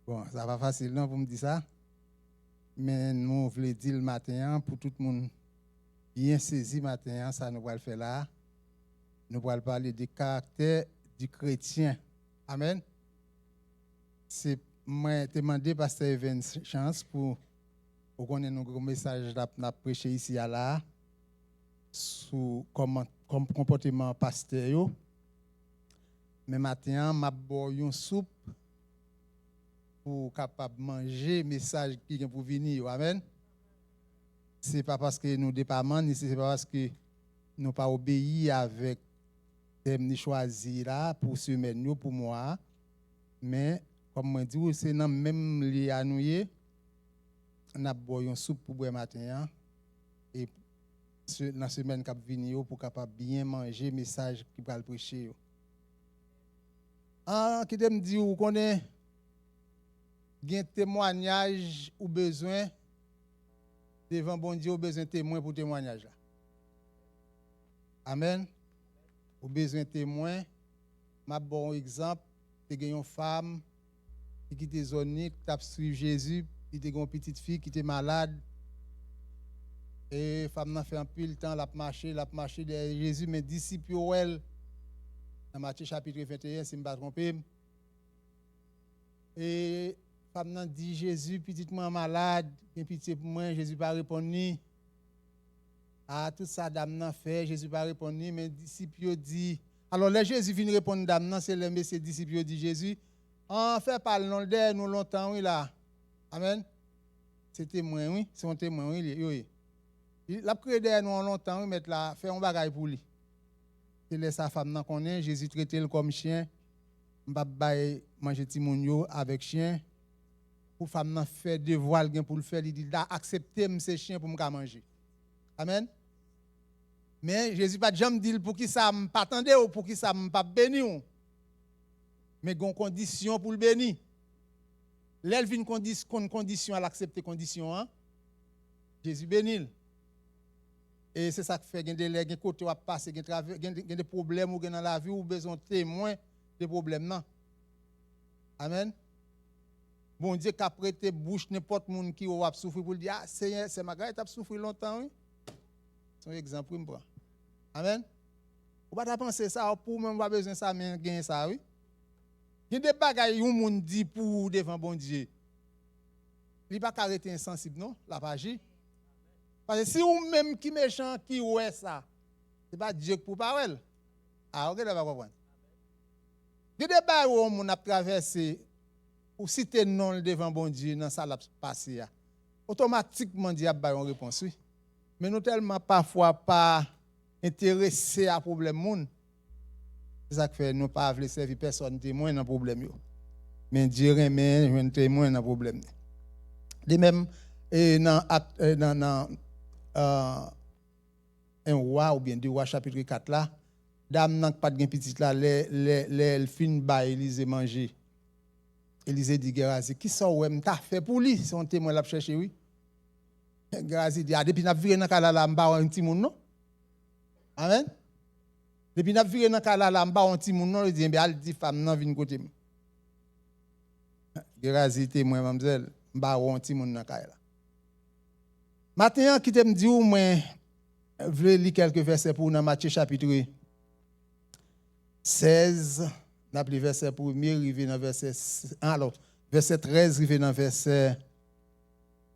Bon, ça va facile non pour me dire ça. Mais nous voulons dire le matin pour tout le monde bien saisi matin, ça nous va le faire là. Nous allons parler du caractère du chrétien. Amen. C'est moi demandé pasteur Evans chance pour connaître nos message n'a prêché ici à là sur comme comportement pasteur yo. Mais matin m'a boire une soupe pour capable manger message qui vient pour venir. Amen. C'est pas parce que nous département, ni c'est pas parce que nous pas obéi avec thème choisi là pour semaine pour moi, mais comme moi dit c'est dans même lié à nous on a boire une soupe pour boire matin et dans la semaine qui venir pour capable bien manger message qui va le prêcher. Qui me dit ou connaît un témoignage ou besoin devant bon Dieu, ou besoin de témoin pour témoignage là. Amen. Ou besoin de témoin. M'a bon exemple, tu as une femme qui était zonée, qui a suivi Jésus, qui était une petite fille qui était malade. Et femme n'a fait un peu le temps, l'a marché derrière Jésus, mais disciple elle dans Matthieu chapitre 21, si je ne me pas tromper. Et femme n'a dit Jésus, petitement malade, bien pitié pour moi, Jésus pas répondu. Ah, tout ça, dame n'a fait, Jésus pas répondu, mais disciples dit. Alors, les Jésus vient répondre, dame, c'est le messie disciples dit Jésus. En fait, pas le nom de nous longtemps, oui, là. Amen. C'est témoin, oui, c'est un témoin, oui. Il a pris derrière nous longtemps, oui, mettre là, faire un bagage pour lui. Il laisse sa femme, qu'on est, Jésus traité comme chien. M'pa manger timonio avec chien. Pour femme nan faire devoir pour le faire, il dit là accepter ces chiens pour me manger. Amen. Mais Jésus pas jamais dit pour qui ça me pas attendre ou pour qui ça me pas bénir. Mais gon condition pour le bénir. L'elle vient condition à l'accepter condition hein. Jésus bénit. Et c'est ça qui fait gen des côté à passer gen des problèmes ou dans la vie ou besoin témoin des problèmes non. Amen. Bon Dieu qu'a prêté bouche n'importe monde qui va souffrir pour dire ah Seigneur c'est ma grâce t'a souffrir longtemps oui. C'est un exemple pour moi. Amen. Ou pas penser ça pour même pas besoin ça mais gain ça oui. Il y a des bagages où monde dit pour devant bon Dieu. Il pas arrêter insensible non, la pas agir. Parce que si ou même qui méchant qui ouais ça, c'est pas Dieu pour parole. Ah OK, là va comprendre. Il y a des bagages où on a traversé ou si tu es non devant bon Dieu dans ça l'a passé automatiquement Dieu a une réponse oui. Mais nous tellement parfois pas intéressés à problème monde. C'est ça que fait nous pas veut servir personne témoin dans problème yo. Mais Dieu remet un témoin dans problème. De même dans un roi ou bien deux rois chapitre 4 là, dame n'a pas de petite là les fin ba Élisée manger. Élisée dit Gérazi, qui ça ouais m'ta fait pour lui, son témoin l'a chercher oui. Gérazi dit depuis n'a viré dans kala là m'ba un petit monde non. Amen. Depuis n'a viré dans kala là m'ba un petit monde non, il dit ben al dit femme nan vinn côté. Gérazi témoin mademoiselle, m'ba un petit monde dans kala. Maintenant qui te me dit ou moi veux lire quelques versets pour dans Matthieu chapitre 16. N'a pris verset premier, arrivé dans verset alors verset 13, arrivé dans verset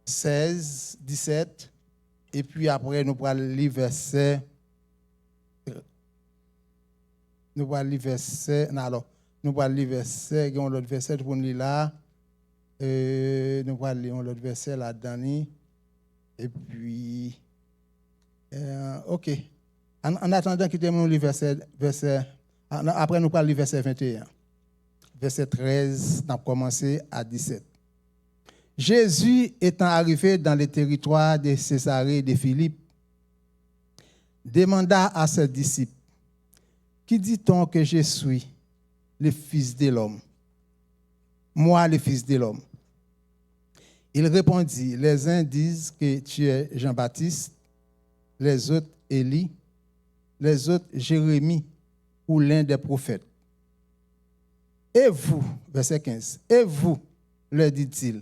16, 17 et puis après nous pourrons lire verset nous pourrons lire verset on l'autre verset pour lire là nous pourrons lire l'autre verset là-dedans et puis OK en attendant qu'il termine le verset après, nous parlons du verset 21. Verset 13, nous avons commencé à 17. Jésus étant arrivé dans le territoire de Césarée de Philippe, demanda à ses disciples, qui dit-on que je suis, le Fils de l'homme? Moi, le Fils de l'homme. Il répondit, les uns disent que tu es Jean-Baptiste, les autres Élie, les autres Jérémie, ou l'un des prophètes. Et vous, verset 15, et vous, leur dit-il,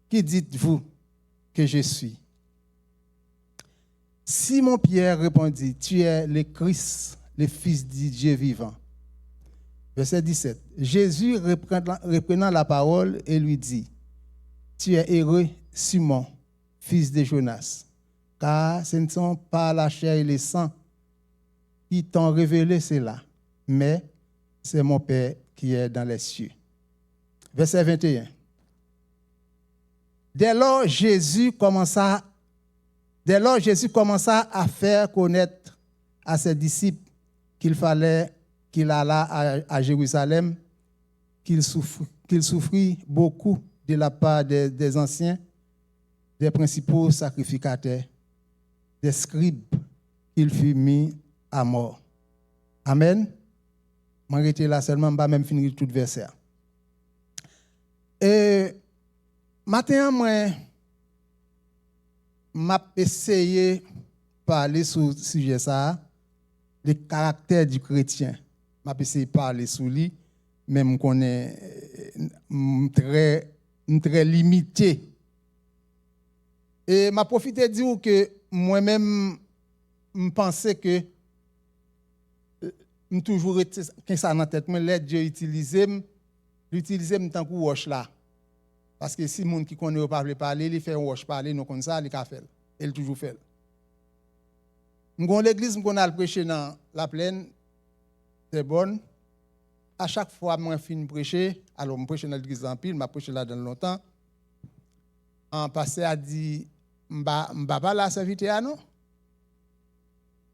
qui dites-vous que je suis? Simon-Pierre répondit, tu es le Christ, le Fils du Dieu vivant. Verset 17. Jésus reprenant la parole et lui dit, tu es heureux, Simon, fils de Jonas, car ce ne sont pas la chair et le sang qui t'ont révélé cela, mais c'est mon Père qui est dans les cieux. Verset 21. Dès lors, Jésus commença à faire connaître à ses disciples qu'il fallait qu'il allât à Jérusalem, qu'il souffrit beaucoup de la part des anciens, des principaux sacrificateurs, des scribes, qu'il fut mis à mort. Amen. Je vais arrêter là seulement, je ne vais même finir tout verset. Et maintenant, moi, j'ai essayé de parler sur le sujet ça, le caractère du chrétien. J'ai essayé de parler sur lui, mais je connais très limité. Et je profité de dire que moi-même, je pensais que je toujours été ça dans la tête, mais Dieu l'utiliser tant que wash là. Parce que si les gens qui connaissent pas parler, ils font wash parler, nous comme ça, ils le fait. Il toujours fait. Dans l'église, on a prêché dans la plaine, c'est bon. À chaque fois que je finis de prêcher, alors je prêche dans l'église en pile, je prêche là dans longtemps. Un pasteur a dit, je ne vais pas la serviteur, non?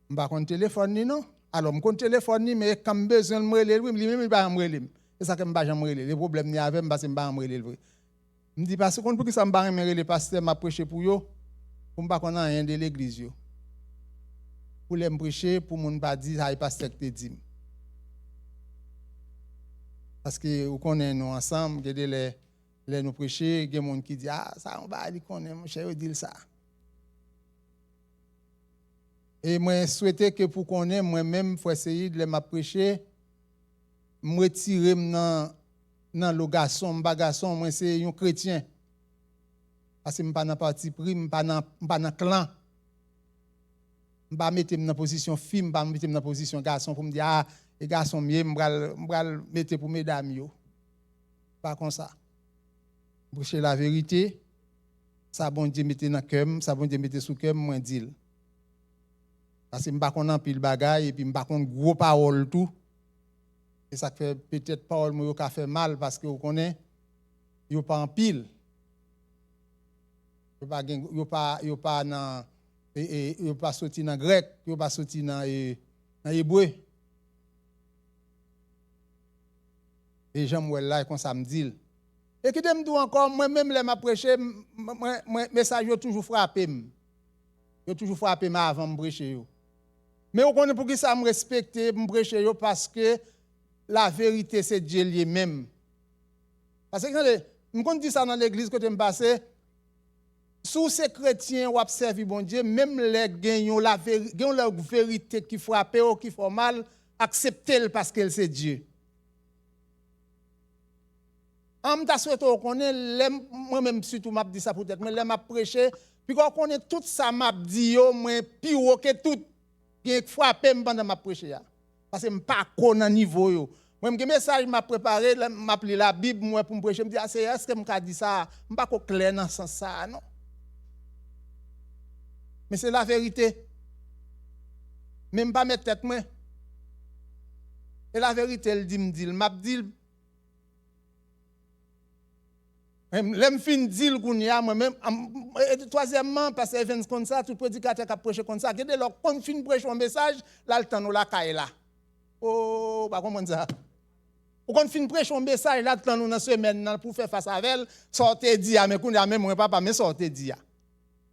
Je ne vais pas téléphone, non? Alors, je compte téléphone, mais quand j'ai besoin de me relayer, je ne vais pas me relayer. C'est ça que je ne vais pas me relayer. Le problème est avec moi, parce que je ne vais pas me relayer. Je me dis, parce que pour que ça ne vais pas me relayer, le pasteur m'a prêché pour eux, pour ne pas qu'on rien de l'église. Pour les prêcher, pour ne pas dire, ça n'est pas ce que tu dis. Parce que vous connaissez nous ensemble, les nous prêcher, il y a des gens qui disent, ah, ça, on va dire qu'on est, mon cher, dire ça. Et moi, je souhaitais que pour qu'on ait, moi-même, il faut essayer de les prêcher, me retirer dans le garçon, moi, c'est un chrétien. Parce que je ne suis pas dans le parti pris, je ne suis pas dans le clan. Je ne vais pas mettre dans la position fille, je ne vais pas mettre dans la position garçon pour me dire, ah, les garçons, je vais me mettre pour mesdames. Pas comme ça. Prêcher la vérité, ça bon Dieu mette dans le cœur, ça bon Dieu mette sous le cœur, moi, dis. Parce que je ne suis pas pile bagaille et puis je ne suis pas gros parole tout. Et ça fait peut-être parole moi qui fait mal parce que vous connaissez, vous pas en pile. Vous pas dans vous pas sorti dans grec, vous pas sorti dans hébreu. Et Jean là comme ça me dit. Et qui me dit encore moi même les m'a prêché message yo toujours frappé. Yo toujours frappé avant me prêcher. Mais on connaît pour qui ça me respecter, me prêcher parce que la vérité c'est Dieu lui-même. Parce que je dis ça dans l'église que je me passe, sous ces chrétiens ou observer bon Dieu, même les gagnons la vérité qui frappe ou qui fait mal, acceptez-le parce qu'elle c'est Dieu. En me souhaité connaît moi-même surtout m'a dit ça peut-être mais m'a prêché puis qu'on connaît tout ça m'a dit yo moi pire que tout qui frappé pendant m'a prêché parce que me pas connait niveau yo moi me message m'a préparé m'a appelé la Bible moi pour me prêcher me dit ah c'est est-ce que me dit ça me pas clair dans sens ça non mais c'est la vérité même pas mettre tête moi et la vérité elle dit me dit m'a dit L'aime fin dire qu'on moi-même troisièmement parce que events comme ça tout prédicateur qui prêcher comme ça regardez leur quand fin prêcher un message là le temps nous la caille là oh pas comprendre ça ou quand fin prêcher un message là le temps nous dans semaine pour faire face avec elle sortez dire mais qu'on a même moi papa mais sortez dire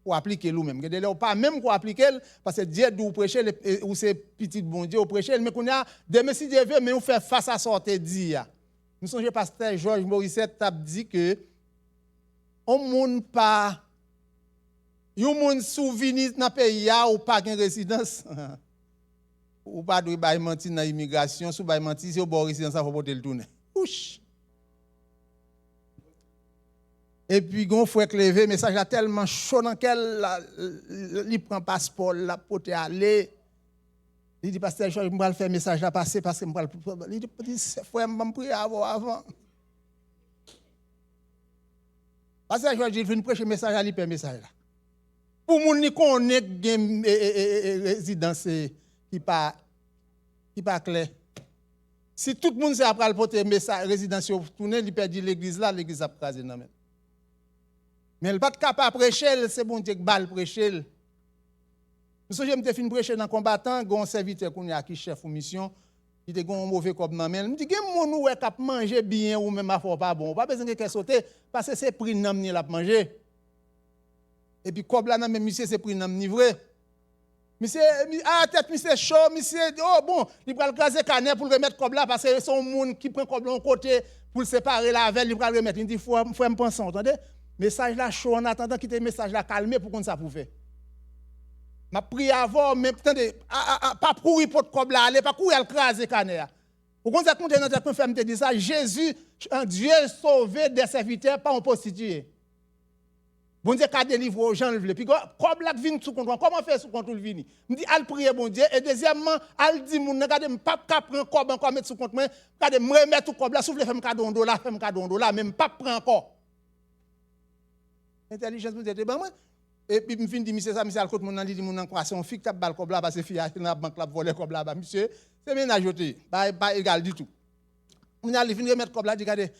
pour appliquer lui même regardez là pas même pour appliquer parce que Dieu doit prêcher ou c'est petit bon Dieu au prêcher mais qu'on a demain si Dieu veut mais on fait face à sortez dire nous songe pasteur Georges Morissette t'a dit que on moun pas yon moun souvenir dans pays ou pas gen résidence ou pas doit bay menti dans immigration sou bay menti c'est au bon résidence ça faut porter le tourner ouch Et puis, gon frère levé, message là tellement chaud dans quel il prend passeport, la pote aller. Il dit, pasteur, je vais faire message là passer parce que il dit, frère, je vais prier avant. Pasteur, je vais prêcher message là, il fait message là. Pour moun qui connaît résidence qui pas clair. Si tout le monde sait après le porter message résidence tourner, il perd l'église là, l'église a crasé dans même. Mais il pas capable de prêcher, c'est bon Dieu qui balle prêcher. Monsieur, je me fin prêcher dans combattant, gon serviteur qui chef ou mission, il était un mauvais cop dans même. Me dit que mon ou cap manger bien ou même affaire pas bon, pas besoin que sauter parce que c'est prix nam ni la manger. Et puis cob là même monsieur c'est prix nam ni vrai. Monsieur tête monsieur chaud, monsieur oh bon, il va le craser canet pour remettre cob là parce que son monde qui prend cob là côté pour le séparer la veille, il va le remettre. Il dit faut me penser, entendez? Message là chaud en attendant qu'il te message là calmer pour qu'on ça pour faire. M'a prié avant mais attendez pas courir pour cob là, aller pas courir le craser canet. Pour qu'on ça compte dans tête faire me dit ça Jésus un Dieu sauvé des serviteurs pas en prostituée. Bon Dieu qu'a délivré aux gens le puis comme là vient sous contrôle comment faire sous contrôle vini me dit al prier bon Dieu et deuxièmement al dit moun regarde pas prendre cob encore mettre sous compte moi regarde me remettre tout cob là souffle faire me cadeau $, faire me cadeau $, même pas prendre encore intelligence vous êtes ben moi et puis me fin dit monsieur ça monsieur al côté mon dit mon en croissant fille t'a bal cob là parce que fille a dans banque là voler cob là monsieur c'est ménage pas égal du tout on a fin remettre cob là dit regardez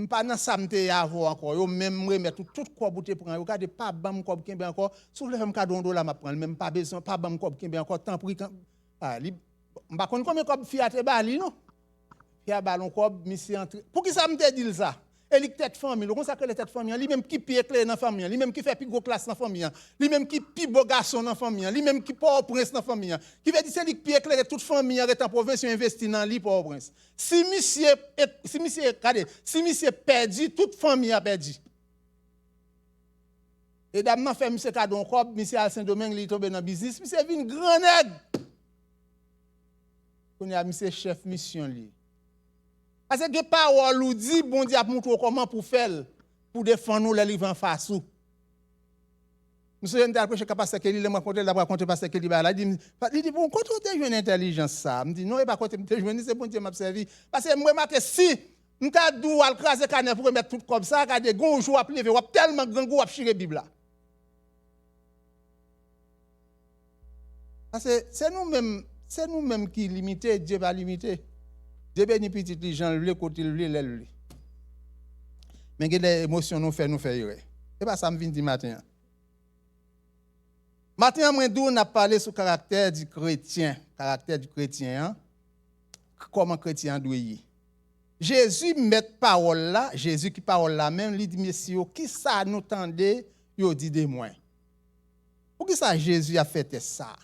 pas dans ça m'te avoir encore yo même remettre tout quoi bouté prend yo garder pas bam cob kembe encore souffle faire cadeau $, m'a prendre même pas besoin pas bam cob kembe encore temps pour ah li m'pa connait combien cob fiat bali non fiat ballon cob monsieur entre pour qui ça m'te dit ça et tête famille on ça que les tête famille lui même qui pied clé dans famille lui même qui fait plus gros classe dans famille lui même qui plus beau garçon dans famille lui même qui pauvre prince dans famille qui veut dire c'est lui pied clé toute famille est en province investi dans lui pauvre prince si monsieur perdu toute famille a perdu et dame nan fait monsieur cadeau cob monsieur à Saint-Domingue il tombe dans business monsieur vinn grand nèg on a monsieur chef mission lui. Parce que parole ou dit bon Dieu a montré comment pour faire pour défendre nous les livres en face ou. Monsieur Ndal prêcher pasteur Kelly le raconter la raconter pasteur Kelly là il dit bon quand on te joine intelligence ça me dit non et pas quand te joine c'est bon Dieu m'a servi parce que moi remarqué si m'ta dou al craser canet pour mettre tout comme ça regarder gon jour a lever ou tellement grand go a chirer Bible là. Parce que c'est nous-mêmes qui limiter Dieu pas limiter. Dieu bénit petit les gens le côté le. Mais que les émotions nous fait c'est pas ça me vient dire matin. Matin moi dou on a parlé sur caractère du chrétien hein? Comment chrétien doit y. Jésus met parole là, Jésus qui parole là même lui dit messieurs qui ça nous tendez yo dit de moi. Pour qui ça Jésus a fait ça?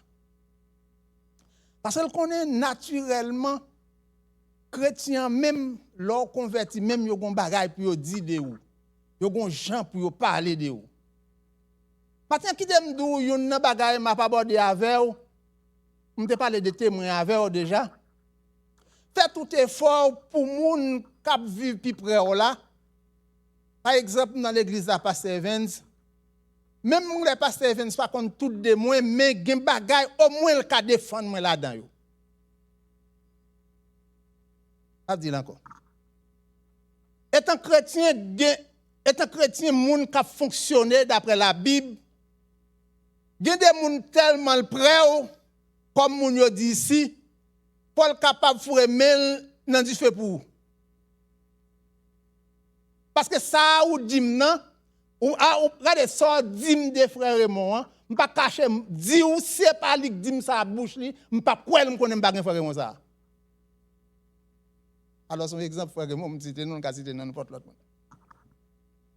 Parce qu'il connaît naturellement chrétien même leur converti même yo gon bagay pour yo dire de ou. Yo gon gens pour yo parler de ou. Matin qui dem dou yon nan bagay m'a pas abordé avec ou. M'te parler de témoin avec ou déjà. Fais tout effort pour moun k'ap vivre pi près ou là. Par exemple dans l'église de Pasteur Evans même les Pasteur Evans pas contre tout de moi mais gen bagay au moins le ka défendre moi là-dedans yo. A dit encore. Étant chrétien moun qui a fonctionné d'après la Bible. Gen des moun tellement près comme moun yo dit ici pour capable fourrer mel dans du feu pour. Parce que ça ou dim nan ou regardez ça dim des frères Raymond on pas cacher di ou c'est pas li dim ça bouche li on pas quoi me connait pas frère Raymond ça. Alors, son exemple, frère, moi, je cite non, je cite n'importe l'autre.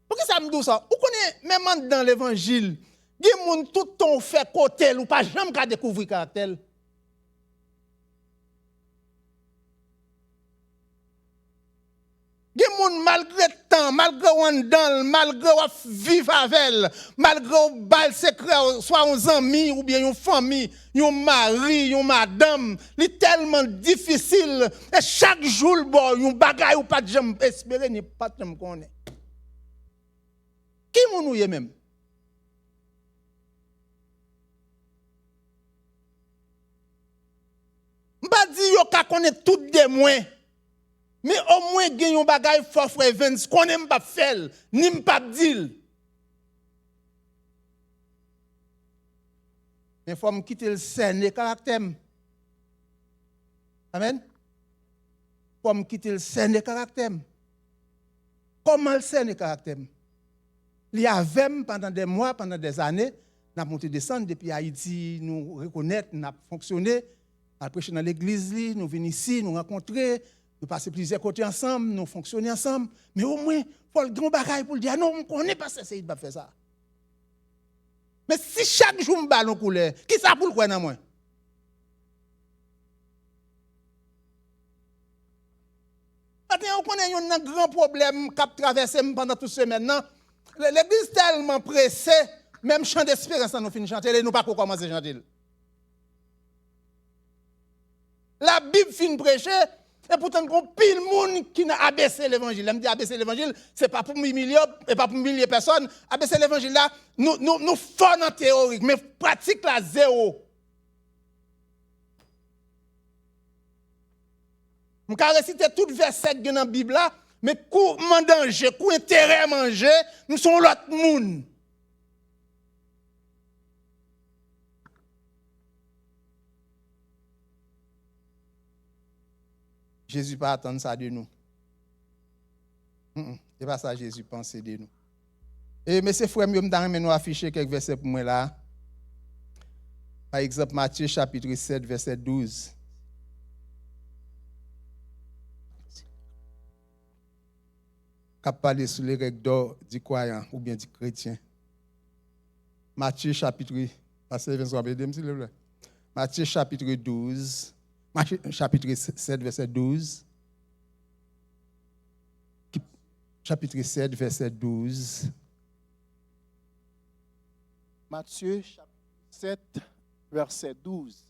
Pourquoi ça me dit ça? Vous connaissez, même dans l'évangile, il y a des gens tout ton fait côté, ou pas jamais qu'à découvrir caractère. Il y a des gens malgré le temps, malgré on dans, malgré on vivre avec elle, malgré on bal secret, soit un ami ou bien une famille, un mari, une madame, c'est tellement difficile. Et chaque jour, bon, un bagay ou pas de jamais espérer, ni pas de jamais connaître. moun ou même. M'pa di yo ka connaître tout de moi. Mais au moins gen yon bagay fort frère Vince connaît m'pa faire, ni m'pa dire. Mais faut me quitter le scène de caractère. Amen. Faut me quitter le scène de caractère. Comment le scène de caractère? Il y avait pendant des mois, pendant des années, nous avons monté descendre depuis Haïti, nous reconnaître, nous avons fonctionné, nous avons prêché dans l'église, nous venons ici, nous rencontrer, nous passons plusieurs côtés ensemble, nous fonctionnons ensemble. Mais au moins, il faut le grand bagage pour le dire, non, on n'est pas censé de faire ça. Mais si chaque jour je bats nos couleurs, qui ça pour le quoi dans moi? Maintenant, on connaît un grand problème qui a traversé pendant toute semaine. L'église est tellement pressée, même chant d'espérance, nous finissons de chanter, et nous pas commencer à chanter. La Bible finit de prêcher, et pourtant, il y a pile de monde qui n'a abaissé l'évangile. Elle me dit abaisser l'évangile, ce n'est pas pour milliers et pas pour milliers de personnes. Abaisser l'évangile là, nous faisons en théorique, mais pratique là, zéro. Je vais réciter tout verset dans la Bible là, mais coup danger, coup intérêt à manger, nous sommes l'autre monde. Jésus pas attendre ça de nous. C'est pas ça Jésus pense de nous. Et mes frères, je vais nous afficher quelques versets pour moi là. Par exemple, Matthieu chapitre 7, verset 12. Qui parle sur les règles d'or du croyant ou bien du chrétien. Matthieu chapitre, Matthieu chapitre 12, chapitre 7, verset 12. Chapitre 7, verset 12. Matthieu chapitre 7, verset 12.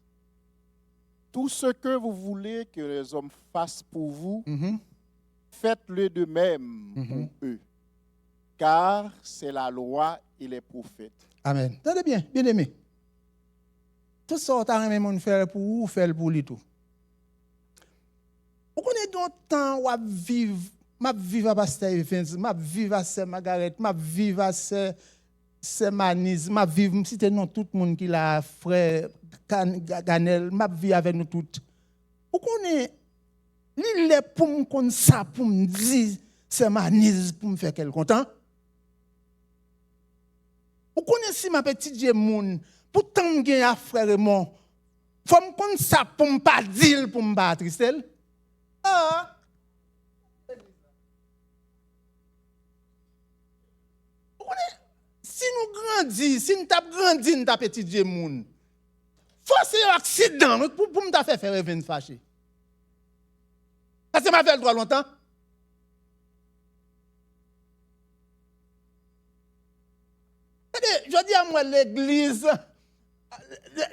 Tout ce que vous voulez que les hommes fassent pour vous, faites-le de même pour eux, car c'est la loi et les prophètes. Amen. Tenez bien, bien aimé. Tout ça, tu as même faire pour vous, faire pour lui tout. Vous connaissez donc temps où vivre, ma vivre à Pasteur Evans, ma vivre à Sœur Margaret, ma vivre à Sœur Manise, ma vivre, si non tout le monde qui l'a frère Ganel, ma vie avec nous toutes. Vous connaissez il est pour me connaître ça, pour me dire, c'est Manise pour me faire quel content. Vous connaissez ma petite Jémoun, pourtant je suis un frère et moi. Faut me connaître ça pour me pas dire, pour me battre, Christelle. Ah! Vous connaissez, si nous grandissons, si nous avons grandi dans ta petite Jémoun, faut que c'est un accident pour me faire faire une fâché. Parce que m'a fait le droit longtemps. Je dis à moi, l'église,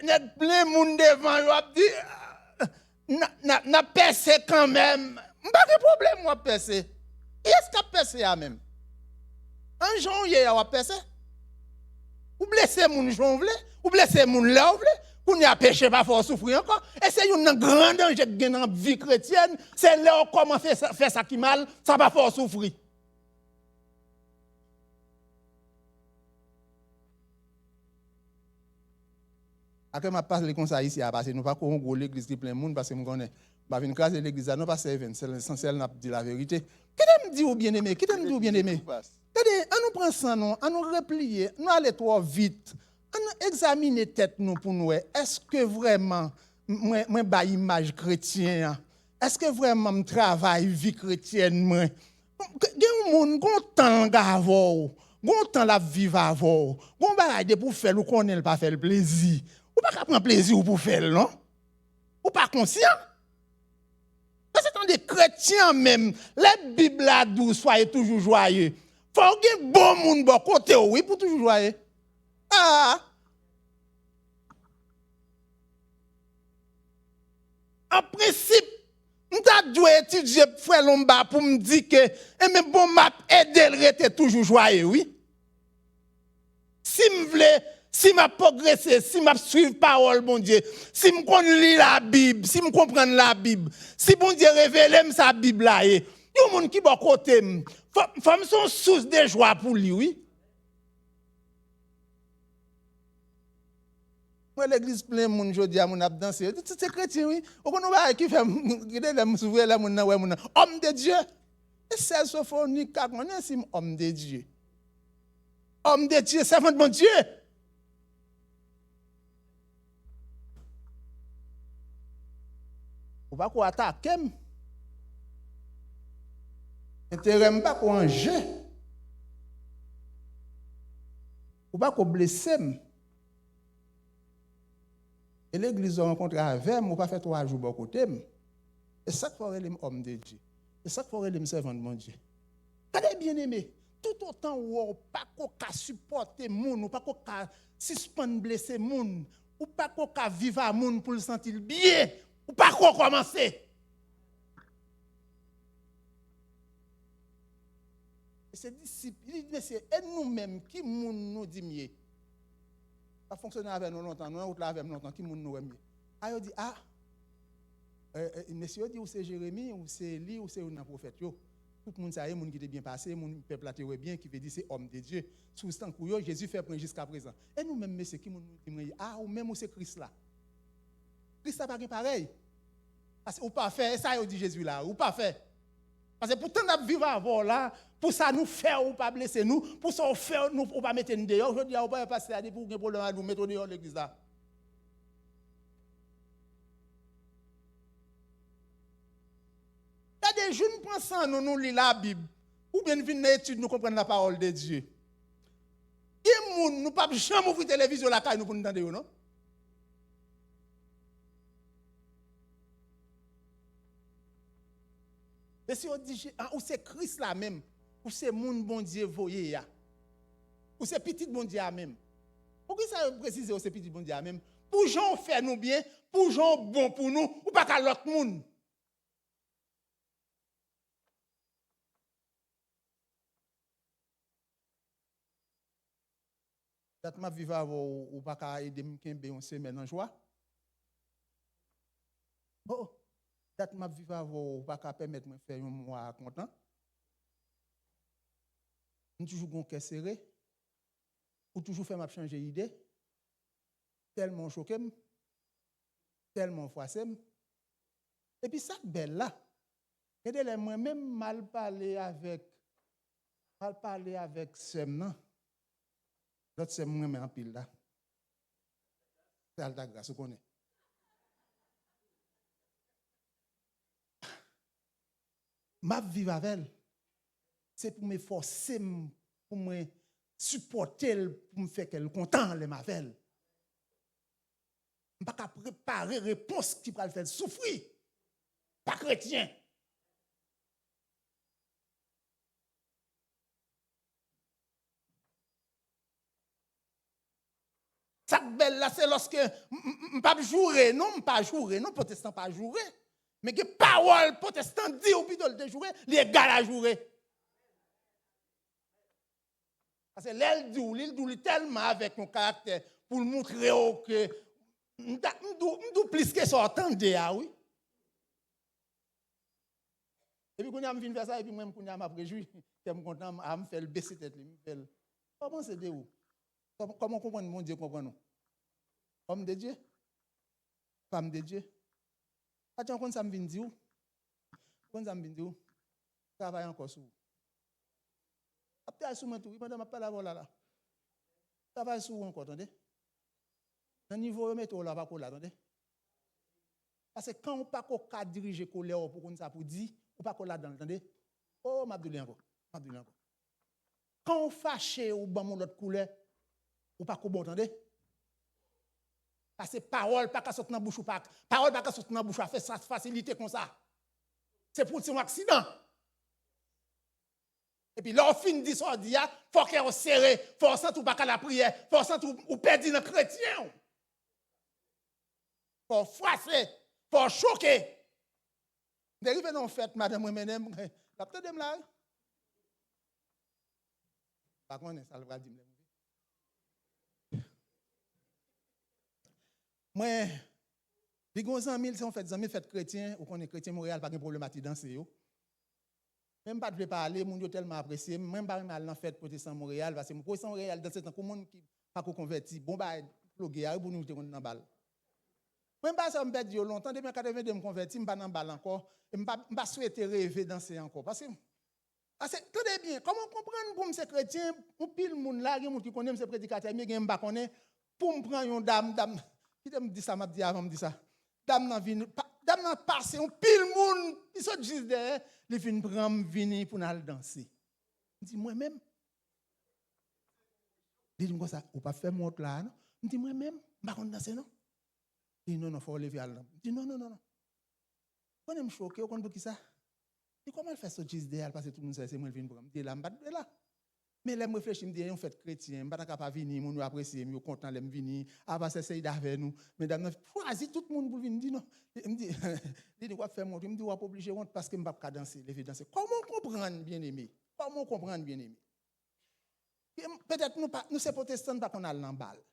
net plein de monde devant, je dis, n'a percé quand même. Pas de problème, moi, percé. Est-ce qu'a percé à même? En janvier, on a percé. Ou blessé mon janvier, ou blessé mon là, ou n'y a péché pas faut souffrir encore. Et c'est un grand danger dans la vie chrétienne, c'est là où on commence à faire ça qui mal, ça va faut souffrir. Après, je passe les conseils ici, parce que nous ne pouvons pas gros l'église qui plein de monde, parce que nous connaissons. Je vais venir l'église, non pas servir, c'est l'essentiel, nous dit la vérité. Qui t'aime dire ou bien aimé? Qui t'aime dire ou bien aimé? On nous prend ça, on nous replier, nous allons trop vite. On examine tête nous pour nous. Est-ce que vraiment, moi, j'ai une image chrétienne? Est-ce que vraiment, je travaille vie chrétienne? Il y a un monde qui temps avant, qui la vivre avant, qui pour faire ou qu'on ne pas faire le plaisir. Ou pas prendre plaisir pour faire, non? Ou pas conscient? Parce que c'est des chrétiens même, la Bible a dit, soyez toujours joyeux. Faut que bon monde bon côté, oui, pour toujours joyeux. Ah! En principe, je dois étudier frère Lomba pour me dire que, mais bon, m'a aidé, il était toujours joyeux, oui. si je veux, si je progresser, si je suivre la parole, bon Dieu, si je lis la Bible, si je comprends la Bible, si bon Dieu révèle sa Bible là, il y a des gens qui sont côté, femmes sont source de joie pour lui, oui. Moi, l'église plein de monde, je dis à mon abdansé, c'est chrétien, oui. Au contraire, qui fait, homme de Dieu. Et c'est sophonique, c'est homme de Dieu. Homme de Dieu, servant de mon Dieu. Ou pas qu'on attaque. Intérêt pas qu'on enjeu. Ou pas qu'on blesse. Et l'église a rencontré avec moi, ou pas fait 3 jours de côté. Et ça qu'il faut les hommes de Dieu. Et ça qu'il faut les servants de mon Dieu. Regardez bien aimé, tout autant où on pas qu'à supporter moun, ou pas qu'à suspendre blesser moun, ou pas qu'à vivre à moun pour le sentir bien, ou pas qu'à commencer. Et ces disciples, ils disent, et nous-mêmes, qui moun nous dit mieux? Ça fonctionne avec nous longtemps, nous là avec nous longtemps, qui moun nous mieux? Ah, il dit, monsieur dit, ou c'est Jérémie, ou c'est Élie, ou c'est un prophète. Tout le monde sait, moun qui est bien passé, moun peuple a été bien, qui veut dire c'est homme de Dieu. Sous ce temps que Jésus fait prendre jusqu'à présent. Et nous-mêmes, messieurs, qui nous dit, ou même ou c'est Christ là. Christ n'a pas pareil. Parce que ou pas fait, ça il dit Jésus là, ou pas fait. Parce que pourtant nous vivons avant là, pour ça nous faire ou pas blesser nous, pour ça faire nous ou pas mettre nous dehors. Je dis on pas passer à des pour un problème à nous mettre dehors l'église là. Il y a des jeunes pensant nous lisons la Bible ou bien venir dans l'étude nous comprendre la parole de Dieu. Et nous pas jamais ouvrir la télévision là nous pour nous entendre non. Et si on dit, ou c'est Christ là même, ou c'est moun bon Dieu voyé ya, ou c'est petit bon Dieu même. Pourquoi ça précise ou c'est petit bon Dieu même? Pour gens faire nous bien, pour gens bon pour nous, ou pas qu'à l'autre monde. Dat m'a vivre ou pas qu'à aider m'kembe une semaine en joie. Oh. Dat m'a vivre avant pas qu'à permettre de faire un mois content. Nous toujours gon cœur serré. Ou toujours faire m'a changer d'idée. Tellement choqué, tellement froissé. Et puis ça belle là. Et de moi même mal parler avec Sem nan. L'autre c'est moi mais en pile là. C'est alta grâce vous connaissez. Ma vivre avec elle, c'est pour me forcer, pour me supporter, pour me faire qu'elle content, les ma elle. Je ne peux pas préparer une réponse qui va le faire souffrir. Pas chrétien. Ça belle là, c'est lorsque je ne pas jouer, non, pas jouer, non, protestant pas jouer. Mais que parole protestant dit au bidol de jouer, les gars à jouer. Parce que l'aile dit tellement avec mon caractère pour montrer que nous plus que ça attendez oui. Et puis quand on vient faire ça et puis même quand on m'a préjoui, je suis content à me faire baisser tête me faire. Comment c'est de où? Comment comprendre mon Dieu comprend nous? Homme de Dieu, femme de Dieu. Attends, quand ça me vient dire, quand ça me vient dire, travaille encore sur vous. Après, je suis tout, pendant que je parle là. Travaille sur vous encore, attendez. Dans le niveau, je mets là, pas là, attendez. Parce que quand on ne peut pas diriger colère pour qu'on ça pour dire, on ne peut pas là dedans, attendez. Oh, m'abdoulé encore. Quand on fâche ou ban mon l'autre couleur, on ne peut pas bon, attendez. Parce que parole pas qu'à sortir dans bouche ou pas. Parole pas qu'à sortir dans bouche à faire ça facilité comme ça. C'est pour un accident. Et puis là on finit dit ça il faut qu'on serré, faut sentir pas qu'à la prière, faut sentir ou perdre dans chrétien. Faut froisser, faut choquer. Dérive dans fête madame Menem, la peut-être là. Par contre ça va dire. Moi, les gros amis, si on fait des amis, fait chrétien, ou qu'on est chrétien Montréal, pas de problématique dans ce. Même pas de parler, mon Dieu tellement apprécié, même pas mal dans fête protestant Montréal, parce que protestant Montréal, dans ce temps, monde qui pas converti, bon, bah, plugué, pour nous, on est dans balle. Même pas ça me perd longtemps, depuis 82, me converti, je ne suis pas dans balle encore, et je ne pas souhaiter rêver danser encore. Parce que, tenez bien, comment comprendre pour ces chrétiens, pour pile monde là, il y a qui connaît ces prédicateurs, mais il pas connaît, pour me prendre une dame, qui me dit ça, m'a dit avant, me dit ça. Dame nan passe, on pile monde, ils sont juste derrière, les fin prendre venir pour aller danser. Je dis moi-même. Il dit comme ça, ou pas faire montre là, non? Je dis moi-même, je ne vais pas danser non. Il dit non, il faut lever à l'homme. Je dis non. Quand je me choqué, on dit qui ça? Je dis comment elle fait ce juste derrière, parce que tout le monde sait, c'est moi qui viens prendre. Je dis là, je ne vais pas là. Mais là, je réfléchis, je me dis, on fait chrétien, je ne vais pas venir, nous apprécier, nous content de venir, avant c'est essayer avec nous. Mesdames, choisis tout le monde pour venir. Je dis non. Je me dis, il dit, quoi faire montre? Je me dis, on va pas obliger parce que je ne vais pas danser, lever danser. Comment comprendre, bien aimé? Comment comprendre, bien aimé? Peut-être nous, ces protestants, pas qu'on a dans balle.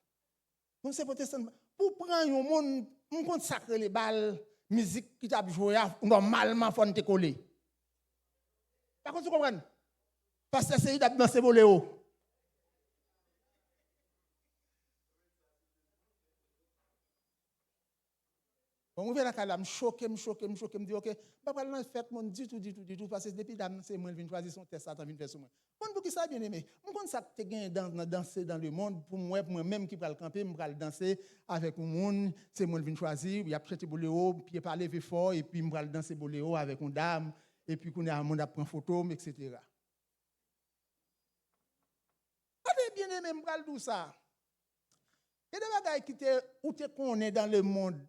Nous, ces protestants, pour prendre un monde, on consacre les balles, musique qui t'a joué, normalement, il faut te coller. Par contre, tu comprends? Parce que c'est dans ce boléo. Bon, on vient là, me choquer, me dit, ok, pas parler dans fête, mon du tout, parce que depuis dame, c'est moi qui viens choisir son test, attends, viens faire sur moi. Pour qui ça, bien aimé? Moi, ça que tu danser dans le monde, pour moi-même qui va le camper, je vais danser avec le monde, c'est moi qui viens choisir, il y a peut-être boléo, puis il parler fort, et puis je vais danser boléo avec une dame, et puis qu'on a un monde à prendre photo, etc. Bien aimé, je vais dire ça. Il y a des bagages qui te, où tu connais dans le monde,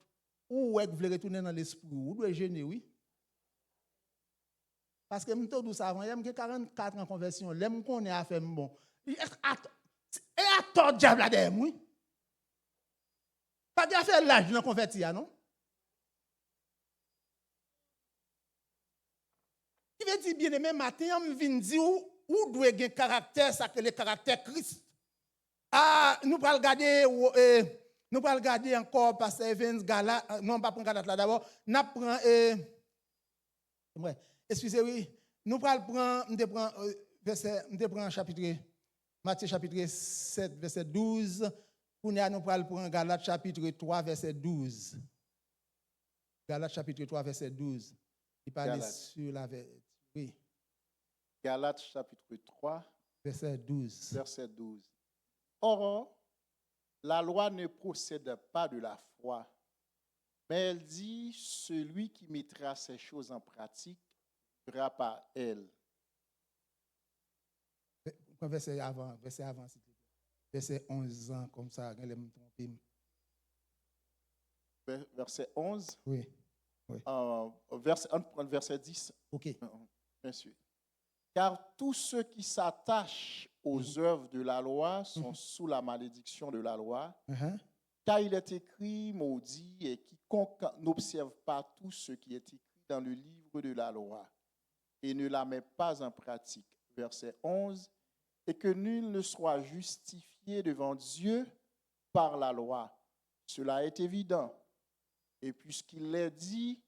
où vous voulez retourner dans l'esprit, où vous doit gêner, oui. Parce que je me dis ça avant, il y a 44 ans en conversion, je me connais à faire bon. Et à tort, diable là-dedans, oui. Pas de faire l'âge de convertir, non? Il veut dire, bien aimé, matin, je viens dire où doit avoir un caractère, ça que le caractère Christ. Ah, nous allons regarder encore Pasteur Evans, Galate, non, pas prendre Galate là d'abord, nous prenons, excusez-moi, nous allons prendre chapitre, Matthieu chapitre 7, verset 12, pour nous allons prendre Galate chapitre 3, verset 12. Galate chapitre 3, verset 12. Il parle sur la vérité. Oui. Galate chapitre 3, verset 12. Verset 12. Or, la loi ne procède pas de la foi, mais elle dit, celui qui mettra ces choses en pratique sera par elle. Verset avant, verset 11 ans, comme ça, elle me trompe. Verset 11. Oui. Verset 10. Ok. Bien sûr. Car tous ceux qui s'attachent aux œuvres de la loi sont sous la malédiction de la loi. Car il est écrit, maudit, et quiconque n'observe pas tout ce qui est écrit dans le livre de la loi et ne la met pas en pratique. Verset 11. Et que nul ne soit justifié devant Dieu par la loi. Cela est évident. Et puisqu'il est dit,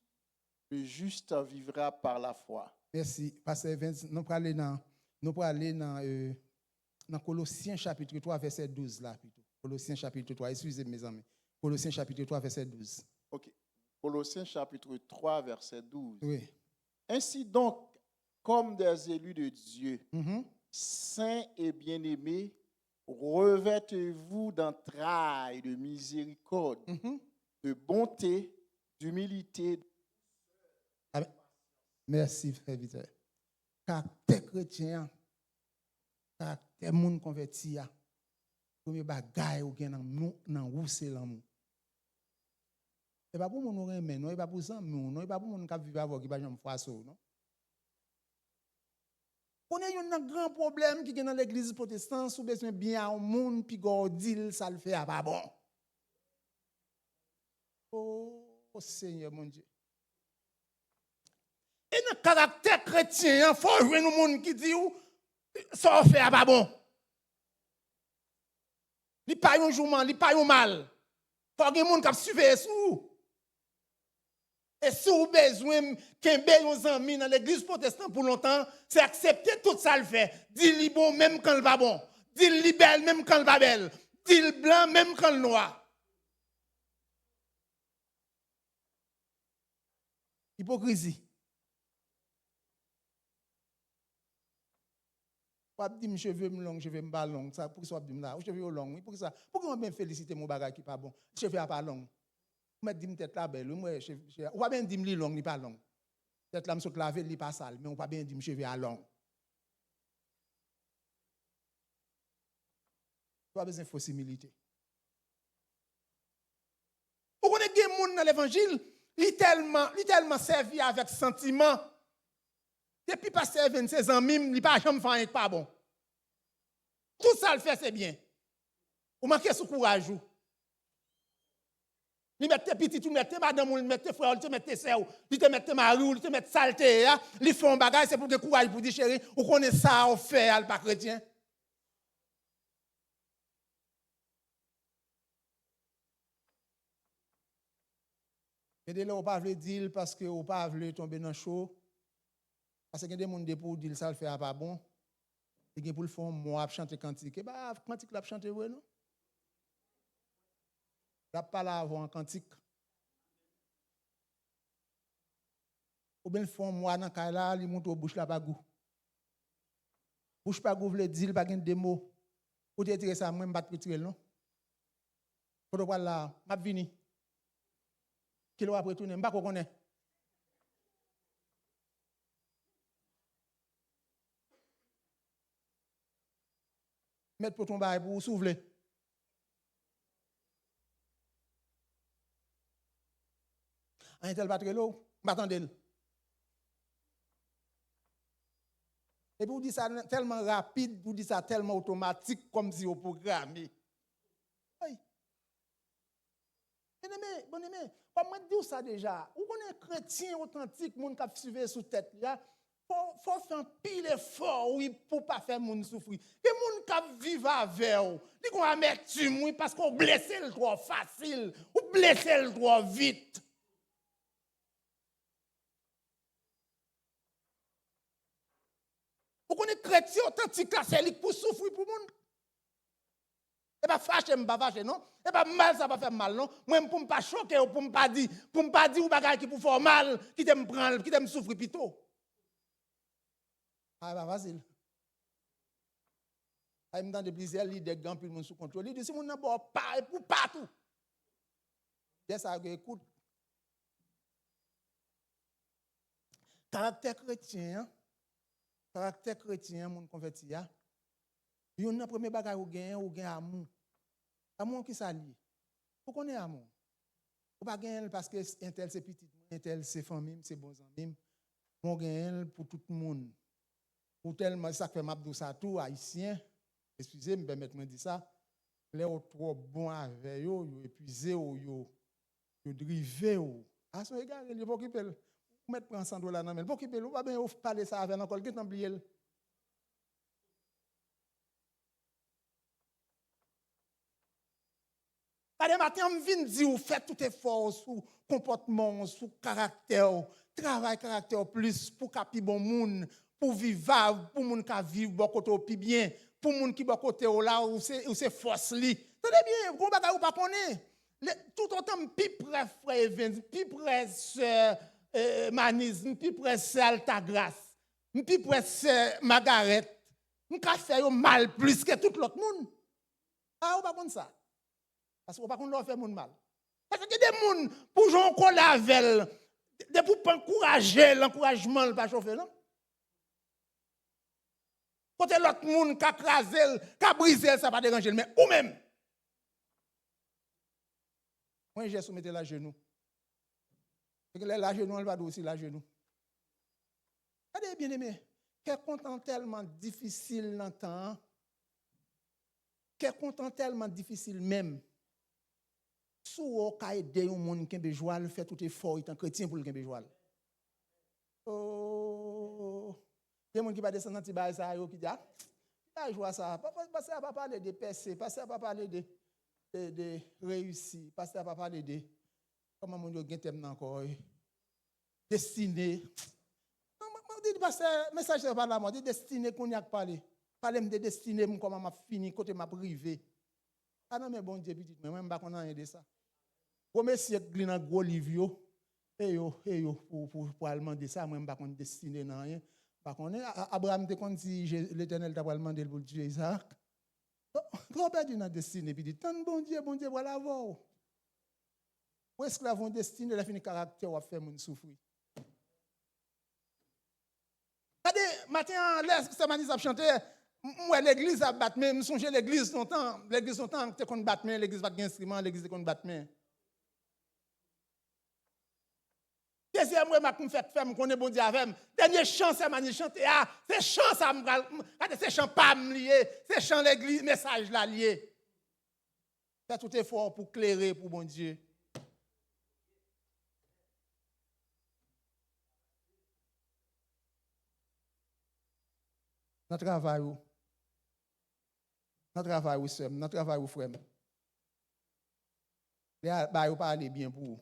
le juste vivra par la foi. Merci. Pasteur Vince, nous allons aller dans Colossiens chapitre 3, verset 12 là plutôt. Colossiens chapitre 3, excusez-moi mes amis. Colossiens chapitre 3, verset 12. OK. Colossiens chapitre 3, verset 12. Oui. Ainsi donc, comme des élus de Dieu, saints et bien-aimés, revêtez-vous d'entrailles, de miséricorde, de bonté, d'humilité. Merci, frère Victor. Caractère chrétien, caractère monde converti, premier bagaille ou gen nan ou c'est l'amour. Et pas pour mon aimer, non, et pas pour ça, non, et pas pour mon qui vivre avec qui pas jamais froisseau, non. On a un grand problème qui est dans l'église protestante, sous besoin bien au monde puis godil ça le fait pas bon. Oh Seigneur mon Dieu. Et dans le caractère chrétien, il faut jouer un monde qui dit ça fait pas bon. Il pas un jour mal, il pas un mal. faut que moun k'ap suivre sou. Et si vous avez besoin qu'un yon amis dans l'église protestante pour longtemps, c'est accepter tout ça le fait. Dit li bon même quand il pas bon. Dit li belle même quand il pas belle. Dit li blanc même quand il noir. Hypocrisie. Pas dire mes cheveux longs, cheveux pas longs, ça pour ça dire là, cheveux longs, pour ça. Pourquoi on bien féliciter mon bagage qui pas bon. Cheveux pas long. Moi dis tête là belle, moi on va bien dire li long ni pas long. Tête là me saute laver li pas sale, mais on pas bien dire cheveux à long. Pas besoin de fausse humilité. Vous connaissez des gens dans l'évangile, il tellement servi avec sentiment. Depuis pas servir ses amis, il pas jamais faire pas bon. Tout ça le fait c'est bien. Vous manquez ce courage. Il mette petit, tu mette madame, il mette frère, il te mette sœur, il te mette mari, il te mette saleté, il fait un bagage c'est pour que courage pour dire chérie, vous connaissez ça on fait al pas chrétien. Et de là, on ne peut pas dire parce que on ne peut pas tomber dans le chaud. Parce que des gens qui pour dire ça le fait pas bon. Et pour le fond, moi, chanter cantique. Et bah, cantique l'a chanter, oui, non? La pas là avant cantique. Ou bien le fond, moi, dans le là, il monte au bouche là, pas goût. Bouche pas goût, veut dire, pas de mots. Pour te tirer ça, moi, je ne vais pas te tirer, non? Pour te voir là, je vais venir. Qu'il va après tourner, je ne sais pas qu'on est. Mettre pour ton bail pour souffler. Un tel battre l'eau, m'attendez. Et pour dire ça tellement rapide, pour dire ça tellement automatique, comme si on programmé. Oui. Bien-aimé, bon-aimé, comment dire ça déjà? Ou on est chrétien authentique, moun qui suivi sous tête là, faut faire un pile effort oui pour pas faire moun souffrir. Et moun qui vivent avec vous, dit qu'on amertume oui parce qu'on blesse le trop facile, ou blesse le trop vite. Vous connaissez chrétien authentique là, c'est lui pour souffrir pour moun. Et pas fâché, pas fâché, non? Et pas mal, ça va faire mal, non? Moi, pour ne pas choquer, pour ne pas dire ou bagage qui pour faire mal, qui t'aime prendre, qui t'aime souffrir plutôt. Ah, pas facile. Ah, il me donne des plaisirs, il des gants, puis le monde sous contrôle. Il dit, si mon n'a pas pour partout. C'est ça que écoute. Caractère chrétien, mon converti, il y a un premier bagage ou gain amour. Amour qui s'allie. Vous connaissez amour. Vous pas gagner parce que un tel c'est petit, un tel c'est famille, c'est bons amis. On gagne pour tout le monde. Pour tellement ça fait m'abdou ça tout haïtien. Excusez-moi, permettez-moi de dire ça. Les trop bon avec yo, yo épuisé yo drivé yo. Ah so égal, il faut occuper. Vous mettre prendre 100 $ dans main. Faut occuper, vous pas bien parler ça avec encore qui t'oublier. Par matin, on vient dire, vous faites tout effort sur comportement, sur caractère, travail caractère plus pour capi bon monde, pour vivre, pour monde qui vivre bon côté plus bien, pour monde qui bon côté là où c'est force li. Tenez bien, vous ne pas connaître. Tout autant plus près frère Evans, plus près Manisme, plus près Altagrace, plus près Margaret, nous ka faire mal plus que tout l'autre monde. Ah, vous pas connaître ça. Parce qu'on ne peut pas leur faire mal. Parce que des gens, pour jouer encore la velle, pour encourager l'encouragement, le pas chauffer, non? Quand l'autre monde qui a crasé, qui a brisé, ça ne va pas déranger, mais ou même. Moi, j'ai soumis la genou. Et que la genou, elle va aussi la genou. Regardez bien aimé, quel content tellement difficile dans le temps, quel content tellement difficile même. Si vous avez aidé un monde qui a besoin de faire tout effort, il est un chrétien pour le qui a besoin. Oh, il y a des gens qui va descendre dans le bail, qui dit, ah, je vois ça, passer à pas parler de PC, passer à pas parler de. de réussir. Pasteur pas parler de comment mon Dieu thème encore. Destiné. Dit pasteur, message c'est pas là, moi dit destiné qu'on y a parlé. Parler de destiné comment m'a fini côté m'a privé. Ah non mais bon Dieu petit, mais même pas qu'on a rien de ça. Premier siècle dans gros livre yo pour demander ça, moi pas qu'on destiné dans rien. Par contre, Abraham te kon si l'Éternel t'a demandé pour tuer Isaac. Trop perdu dans destinée puis dit tant bon Dieu voilà voir. Ou esclave en destinée la fini caractère ou faire moun souffrir. Regardez matin laisse ça m'a chanter moi l'église a battre mais me songe l'église longtemps te kon battre mais l'église pas d'instrument l'église te kon battre mais deuxième fois m'a fait faire me connaît bon Dieu avec dernière chance ça m'a chanter c'est chance ça me regardez c'est chant pas me lié c'est chant l'église message là lié fait tout effort pour clairer pour bon Dieu. Notre travail notre travail frère. Bah vous parler bien pour vous.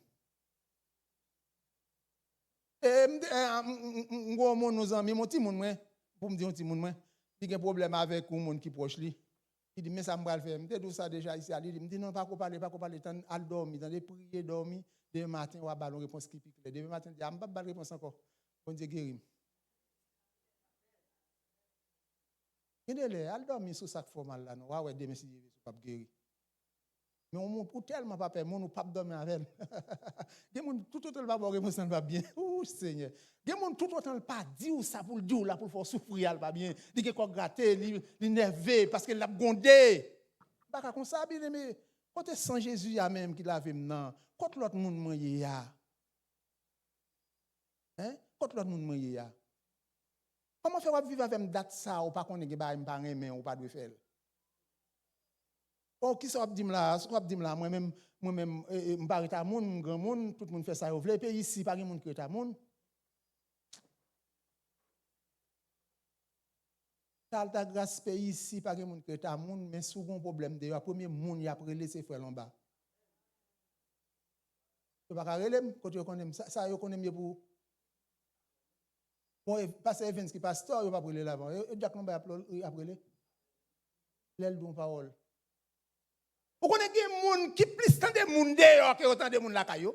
Gros monde nos amis mon petit monde moi pour me dire un petit monde moi il y a un problème avec un monde qui proche lui il dit mais ça me va le faire me tout ça déjà ici il me dit non pas qu'on parler tant à dormir dans les prier dormir demain matin on va balon réponse qui pique demain matin il me pas réponse encore bon Dieu guérit il est là al dormir sous sac formal là non ouais demain si pas guéri mais on pour tellement pas peur mon pas dormir avec des monde tout autant pas bon réponse pas bien oh Seigneur des monde tout autant pas dire ça pour dire là pour faire souffrir pas bien dit que quoi gratter l'énervé parce que l'a gondé pas comme ça bien mais quand sans Jésus y a même qui lave maintenant quand l'autre monde moyen ya hein quand l'autre monde moyen ya comment faire vivre avec date ça ou pas connait ba pas aimer ou pas de faire. Oh, qui ça dit là, moi-même, m'paré ta moun, grand moun, tout le monde fait ça, vous voulez pays ici, pas de monde que ta moun. Tal ta grâce pays ici, pas de monde que ta moun, mais souvent problème de premier moun y a prélé ses frères en bas. Tu pas relem quand tu connais ça yo connais mieux pour bon passer Evans qui pasteur, yo pas prélé l'avant. Jack non ba après l'aile don parole. Vous connaissez des gens qui plus tant de monde dehors que autant de monde la caillou.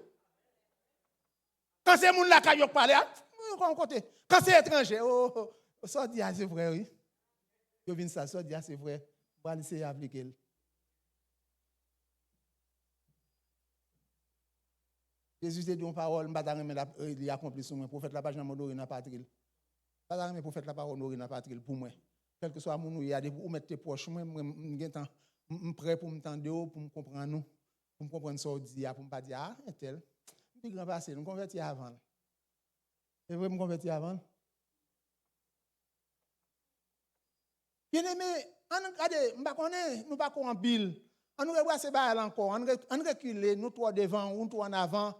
Quand c'est monde la caillou parler, quand c'est étranger, ça dit c'est vrai oui. Yo vinn ça dit c'est vrai. On va essayer appliquer. Jésus te dit une parole, m'pa il accompli sur moi, prophète la page dans mon na patrie. Pas dans prophète la parole na patrie pour moi. Quel que soit mon il y a des ou mettre tes poches moi temps prêt pour m'entendre pour me comprendre nous pour me comprendre ça dit pour me pas dire ah tel puis grand passé nous convertir avant c'est vrai me convertir avant bien aimé on regarde m'pa connait nous pas en pile on nous rebrasser bail encore on reculer nous trois devant ou trois en avant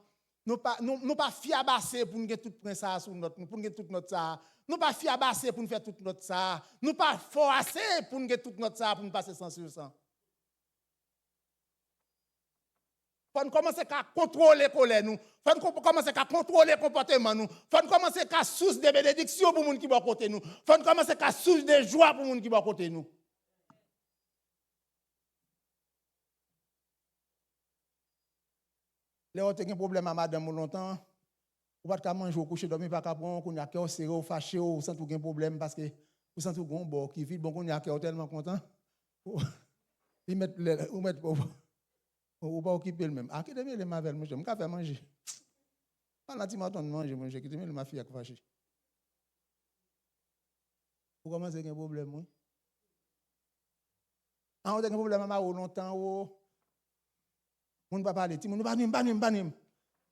nous pas fiabasser pour nous tout prendre ça sur notre pour nous tout notre ça nous pas fiabasser pour nous faire tout notre ça nous pas forcer pour nous tout notre ça pour nous passer sans sur ça. Faut commencer à contrôler colère nous. Faut commencer à contrôler comportement nous. Faut commencer à source de bénédiction pour monde qui va côté nous. Faut commencer à source de joie pour monde qui va côté nous. Les autres ont un problème à madame longtemps. Ou pas de manger ou coucher dormir pas qu'à prendre qu'on a cœur serré ou fâché ou sans aucun problème parce que vous sentez un bon qui vide bon qu'on a cœur tellement content. Ils mettent ou mettre ou pas occuper le même. Ah, qui devient le mavel, monsieur, je faire manger. Pas là, tu m'as entendu manger, qui devient le ma fille à fâcher. Vous commencez à avoir un problème, oui. Ah, on a un problème à longtemps, oh. On ne va pas parler, on ne va pas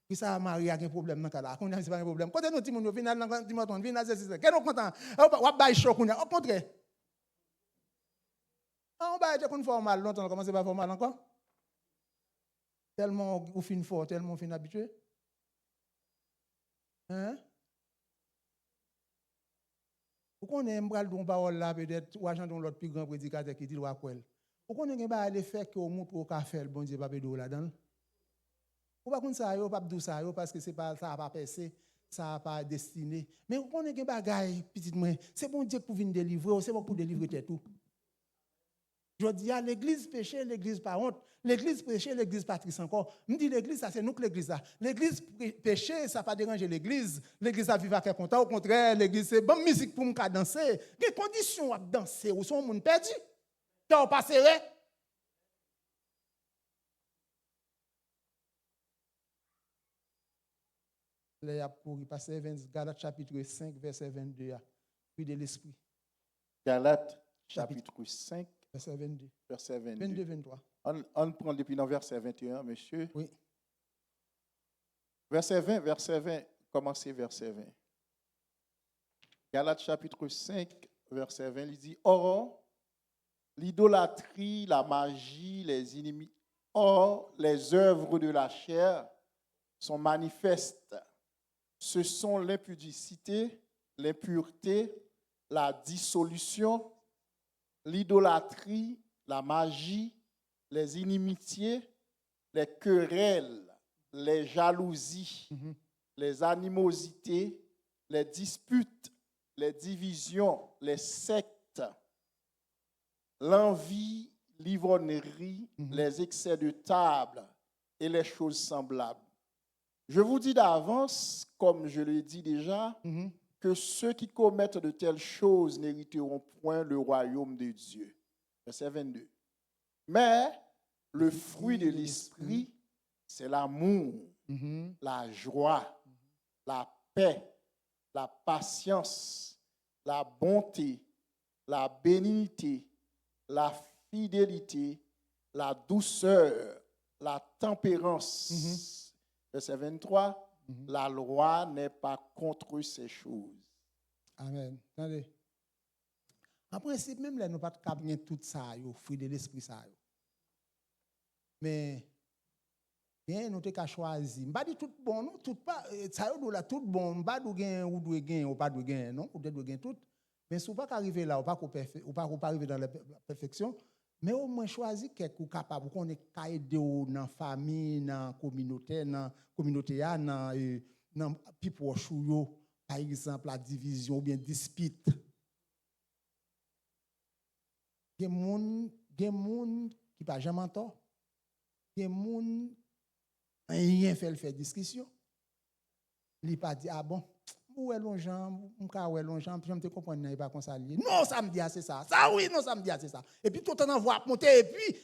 puis ça, Marie a un problème dans le cas. On a un problème. Quand nous disons, au final, tu m'as entendu, qu'est-ce qu'on content? On va pas choc, au contraire. On va dire qu'on fait mal longtemps, on commence à faire mal encore. Tellement on fin fort, tellement on fin habitué. Hein? Vous connaissez un bral dont parole là, peut-être, ou agent dont l'autre plus grand prédicateur qui dit ou à quoi. Vous connaissez pas les faits que vous montrez au café, le bon Dieu, pas de là-dedans. Vous ne pouvez pas dire ça, parce que ça n'a pas percé, ça n'a pas destiné. Mais vous connaissez des bagailles, petite moi, c'est bon Dieu pour venir délivrer, c'est bon pour délivrer tout. Je dis à l'église péché, l'église pas honte. L'église péché, l'église pas triste encore. Je dis l'église, ça c'est nous que l'église là. L'église péché, ça n'a pas dérangé l'église. L'église a vivre avec content. Au contraire, l'église c'est bonne musique pour me danser. Quelles conditions à danser? Ou sont monde perdu? T'as pas serré? Là, il y a pour passer Galates chapitre 5, verset 22. Fruit de l'esprit. Galates chapitre 5, verset 22. Verset 22. 22, 23. On prend depuis dans verset 21, monsieur. Oui. Verset 20, commencez verset 20. Galates chapitre 5, verset 20, il dit, or, l'idolâtrie, la magie, les ennemis, or, les œuvres de la chair sont manifestes. Ce sont l'impudicité, l'impureté, la dissolution, l'idolâtrie, la magie, les inimitiés, les querelles, les jalousies, les animosités, les disputes, les divisions, les sectes, l'envie, l'ivrognerie, les excès de table et les choses semblables. Je vous dis d'avance, comme je l'ai dit déjà, que ceux qui commettent de telles choses n'hériteront point le royaume de Dieu. Verset 22. Mais le fruit de l'esprit, c'est l'amour, la joie, la paix, la patience, la bonté, la bénignité, la fidélité, la douceur, la tempérance. Verset 23. La loi n'est pas contre ces choses. Amen. Attendez. En principe, même là, nous ne pouvons pas gagner tout ça, le fruit de l'esprit. Ça. Mais, bien, nous avons choisi. Je ne dis pas tout bon, non, tout pas, ça y est, tout bon, je ne dis pas ou doit gagner ou pas doit gagner, non, ou doit gagner tout. Mais si vous ne pouvez pas arriver là, ou pas arriver dans la perfection, mais au moins choisir quelqu'un capable, qu'on est aider dans la famille, dans la communauté, dans people chouyo, par exemple la division ou bien dispute. Il y a des gens qui pas jamais tort. Il y a des gens qui rien fait discussion. Il pas dit ah bon, où est l'ongeant, je me te comprendre il pas comme ça lié. Non, ça me dit c'est ça. Ça oui, non ça me dit c'est ça. Et puis tout le temps voit monter et puis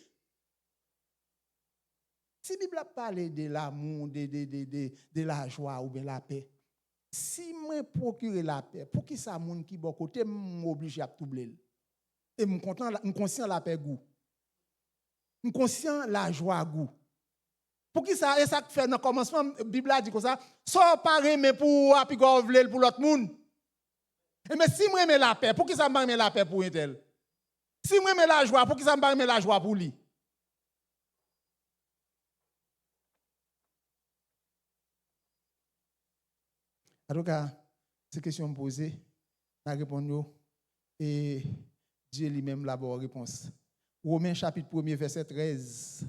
si la Bible parle de l'amour, de la joie ou bien la paix, si moi procure la paix, pour qui ça moun qui bon côté m'oblige à tout blé. Et me conscient la paix goût. Me conscient la joie goût. Pour qui ça et ça fait dans commencement Bible a dit comme ça, soit pas mais pour apigo vle pour l'autre monde. Mais si moi aime la paix, pour qui ça me la paix pour un tel? Si moi aime la joie, pour qui ça me la joie pour lui? En tout cas, ces questions posées, la réponse et Dieu lui-même la bonne réponse. Romains chapitre 1 verset 13.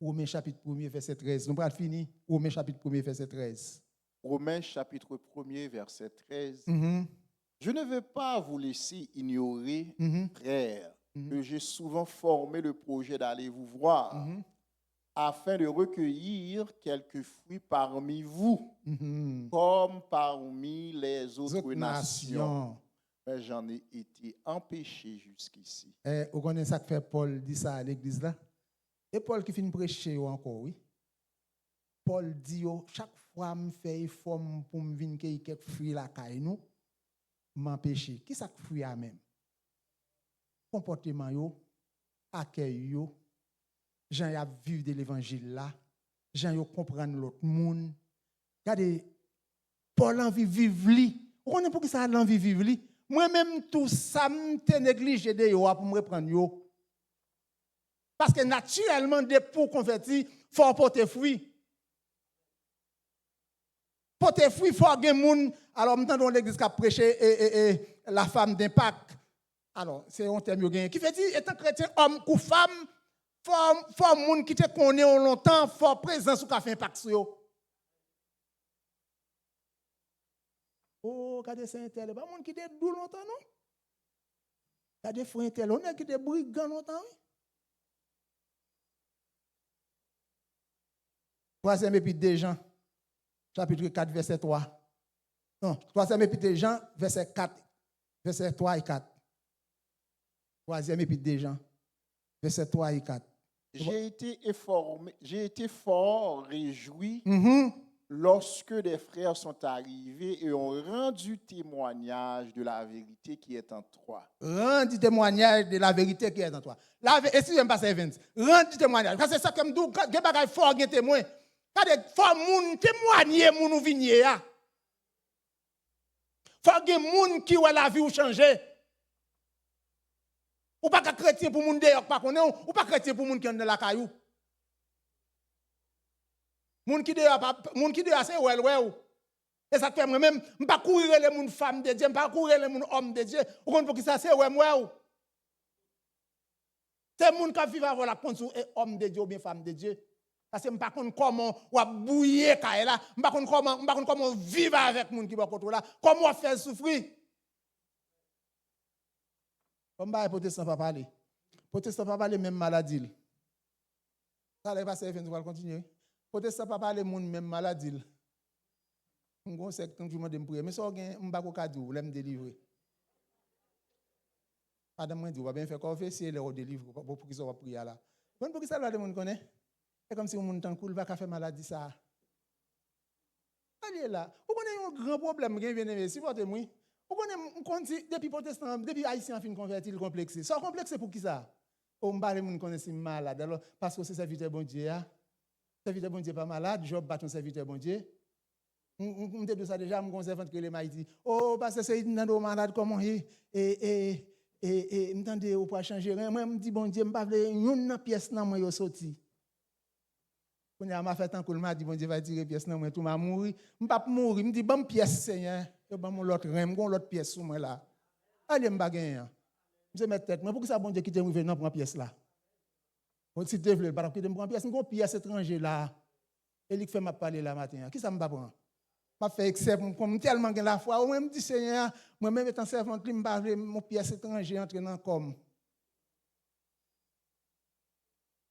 Romains chapitre 1 verset 13. Nous allons finir. Romains chapitre 1 verset 13. Romains chapitre 1 verset 13. Je ne veux pas vous laisser ignorer, frères, que j'ai souvent formé le projet d'aller vous voir, afin de recueillir quelques fruits parmi vous, comme parmi les autres nations. Mais j'en ai été empêché jusqu'ici. Vous connaissez ça que fait Paul dit ça à l'église là? Et Paul qui finit prêcher encore, oui. Paul dit, chaque fois que je fais effort pour me venir quelques fruits là, nous m'empêcher. Qui ça que fruit à même? Comportement yo, accueil yo, gens y a vivre de l'évangile là, gens yo comprendre l'autre monde. Regardez, Paul envie vivre li. Vous connaissez pour qui ça l'envie vivre li? Moi-même tout ça m'te négligé de yo pour me reprendre yo. Parce que naturellement, des pour convertir, il faut porter fruit. Porter fruit, il faut avoir des gens. Alors, maintenant, dans l'église qui a prêché la femme d'impact. Alors, c'est un terme qui veut dire, étant chrétien, homme ou femme, faut monde qui te connaît longtemps, faut présence ou qui fait impact sur eux. Oh, regardez ça, intel, pas monde qui te doux longtemps, non? Regardez frère intel, on est qui te brigand longtemps, oui? Troisième épître des Jean, chapitre 4, verset 3. Non, troisième épître des Jean, verset 4, verset 3 et 4. Troisième épître des Jean, verset 3 et 4. J'ai été fort réjoui lorsque des frères sont arrivés et ont rendu témoignage de la vérité qui est en toi. Rendu témoignage de la vérité qui est en toi. Et si je me passe Evans, rendu témoignage. Parce que c'est ça que je me dis, quand il y a des fort témoin, quand il y a des forts témoigner, moun vigné. Faut que moun qui voit la vie ou changer. Ou pas que chrétien pour moun dehors pas connaît ou pas chrétien pour moun qui est dans la caillou. Moun qui dehors c'est ouais. Et ça fait moi-même, je ne pas courir les moun femmes de Dieu, je ne pas courir les moun hommes de Dieu. Ou qu'on pour qui ça c'est ouais. C'est moun qui vivent avec la condition et homme de Dieu ou bien femme de Dieu. Parce que je ne sais pas comment on bouiller là, je ne sais pas comment vivre avec moun qui va contre là, comment faire souffrir. Comme les protestants pas parler. Protestants pas parler même maladie. Ça va passer, on va continuer. Protestants pas parler moun même maladie. On sait que tout le monde me prier, mais ça on pas ko cadeau, l'aime délivrer. Adam moi dit on va bien faire confesser les délivrer pour qu'ils soient prier là. Bon pour que ça le monde connaît. C'est comme si on monte en cool va faire maladie ça. Allez là, vous connaissez un grand problème qui vient si votre moi. Vous connaissez depuis protestant, depuis haïtien fin converti le complexe. Ça complexe pour qui ça? On parle moun connaît si malade alors parce que c'est serviteur bon Dieu a. Serviteur bon Dieu pas malade, Job bat ton serviteur bon Dieu. On te dit ça déjà, mon servante que les m'a dit oh parce que c'est dans malade comment et m'entendez ou pas changer rien. Moi me dit bon Dieu me pas vle une pièce dans moi yo sorti. Quand il m'a fait un coup m'a dit bon Dieu va tirer pièce dans moi tout m'a mourir. Me pas mourir, me dit bonne pièce Seigneur. Yo ban mon l'autre rein, mon l'autre pièce sous moi là. Allez me bagay. Je mettre tête moi pour que ça bon Dieu qui te rive non prend pièce là. On si te veut pas que te prend pièce, une pièce étranger là. Et lui fait m'a parler là matin. Qui ça me pas prend? M'a fait exception comme tellement gain la foi. Moi me dit Seigneur, moi même étant servante, il me pas mon pièce étranger entrer dans comme.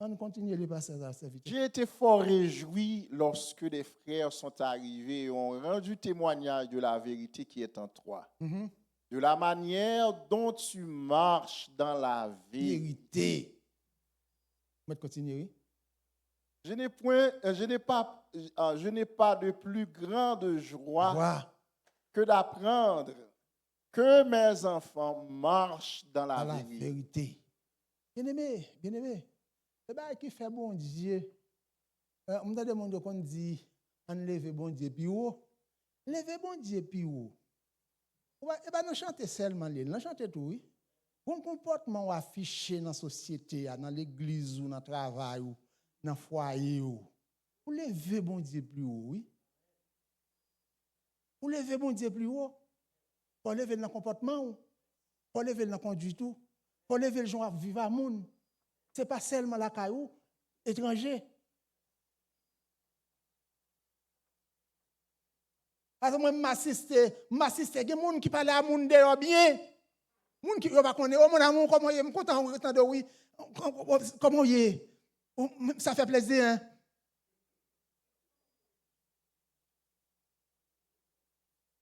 On continue les passages à serviteur. J'ai été fort réjoui lorsque des frères sont arrivés et ont rendu témoignage de la vérité qui est en toi. De la manière dont tu marches dans la vérité. On va continuer. Je n'ai pas de plus grande joie que d'apprendre que mes enfants marchent dans la vérité. Bien-aimé. C'est pas qui fait bon Dieu. On a demandé qu'on dit enlever bon Dieu puis haut. Lever bon Dieu puis haut. Et ben nous chanter seulement nous chanter tout oui. Bon comportement affiché dans la société, dans l'église ou dans le travail ou dans le foyer ou. Pour lever bon Dieu plus haut, oui. Pour lever bon Dieu plus haut. Pour lever dans le comportement, pour lever dans la conduite, pour lever le gens à vivre à monde. Ce n'est pas seulement la caillou, étranger. Parce que moi, m'assiste, il y a des gens qui parlent à monde dehors bien. Les gens qui ne connaissent pas, mon amour, comment il est, content de oui. Comment il est. Ça fait plaisir, hein.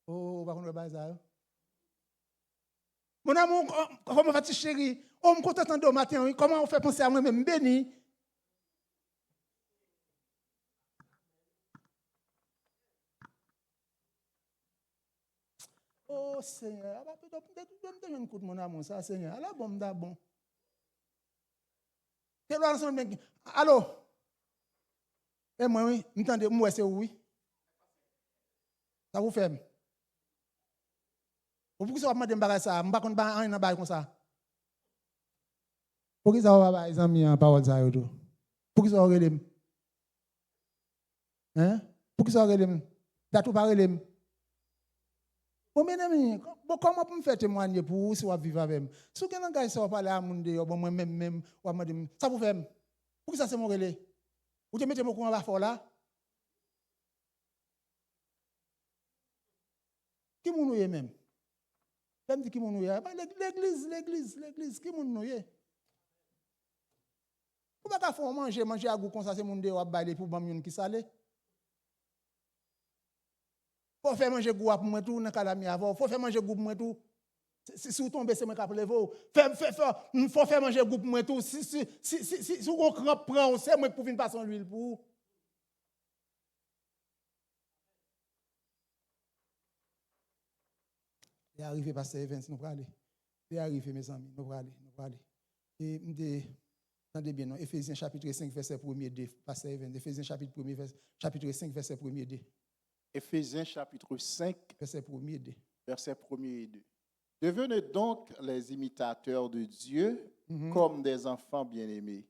Oh, par contre, le ça. Mon amour, comment vas-tu, chérie? On me content de matin, comment on fait penser à moi-même béni? Oh Seigneur, peut-être un coup de mon amour, ça Seigneur. Alors bon, d'abord. Allô? Et moi, oui, m'entendez, moi c'est oui. Ça vous fait? Pourquoi ça va me demander ça? Je ne vais pas rien comme ça. Pourquoi ça va pas les amis en parole ça tout? Pourquoi ça va relem? Hein? Pourquoi ça va relem? T'as tout pas relem? Bon, mes amis, comment pour me faire témoigner pour vous si vous vivez avec moi? Si vous avez un gars qui parle à mon Dieu, moi-même, ça vous fait. Pourquoi ça c'est mon relais? Vous te mettez mon courant à là? Qui vous nouye même? Même dit qui vous nouye? L'église, qui vous nouye? Vous ne pouvez pas manger à goût comme ça, c'est mon Dieu, ou à bailler pour bamioun qui salé. Faut faire manger goût pour moi tout, dans calamie avant. Faut faire manger goût pour moi tout. Si vous tombez, c'est moi qui appelle vous. Faut faire manger goût pour moi tout. Si vous prend, c'est moi qui pour passer l'huile pour. Il est arrivé, pasteur Evans, nous allons aller. Il est arrivé, mes amis, nous allons aller. Et attendez bien, non, Éphésiens chapitre 5, verset 1er, pasteur Evans, Éphésiens chapitre 5, verset 1er. Éphésiens chapitre 5, verset 1er. Verset 1er et 2. Devenez donc les imitateurs de Dieu comme des enfants bien-aimés.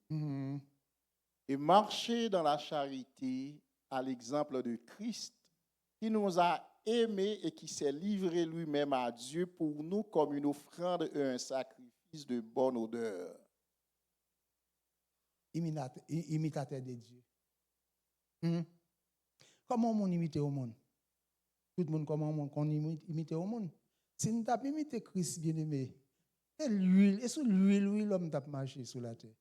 Et marchez dans la charité à l'exemple de Christ qui nous a aimés et qui s'est livré lui-même à Dieu pour nous comme une offrande et un sacrifice de bonne odeur. Imitateur de Dieu. Comment on imite au monde? Tout le monde, comment on imite au monde? Si nous avons imité Christ bien-aimé, et l'huile, et sous l'huile, l'homme t'a marché sur la terre.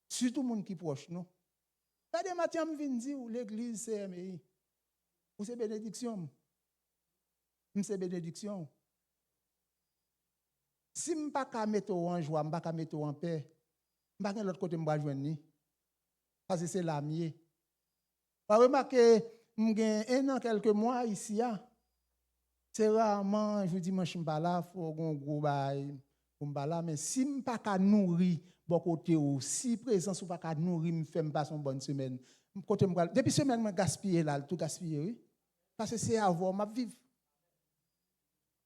Surtout le monde qui est proche, non? Pas de matin, je viens dire, l'église, c'est MI. Ou c'est bénédiction. C'est bénédiction. Si je ne peux pas mettre en joie, je ne peux pas mettre en paix, je ne peux pas l'autre côté, je vais joindre. Parce que c'est la mienne. Vous remarquez, j'ai un an, quelques mois ici. C'est rarement, je vous dis, je ne suis pas là, il faut un gros bail. Mais si je ne peux pas nourrir, si présence ou pas nourrir, je ne fais pas une bonne semaine. Depuis semaine, je gaspille là, tout gaspiller, oui. Parce que c'est avoir ma vie.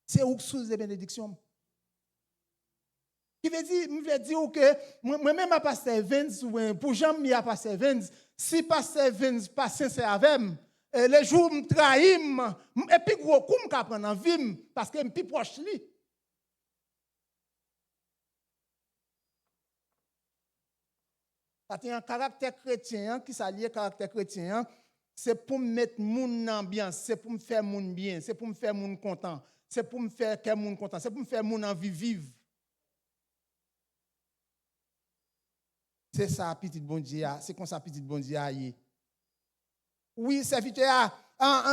C'est où sous des bénédictions. Qui veut dire que moi-même à pasteur Vince, pour Jean-Mi à pasteur Vince, si pasteur Vince pas sincère avec moi, les jours me trahim, et puis gros coup me prendre en vie parce que me plus proche lui. C'est un caractère chrétien qui s'allie caractère chrétien, c'est pour mettre mon ambiance, c'est pour me faire mon bien, c'est pour me faire mon content, c'est pour me faire que mon content, c'est pour me faire mon envie vivre. C'est ça, petit bon Dieu, c'est comme ça, petit bon Dieu. Oui, serviteur,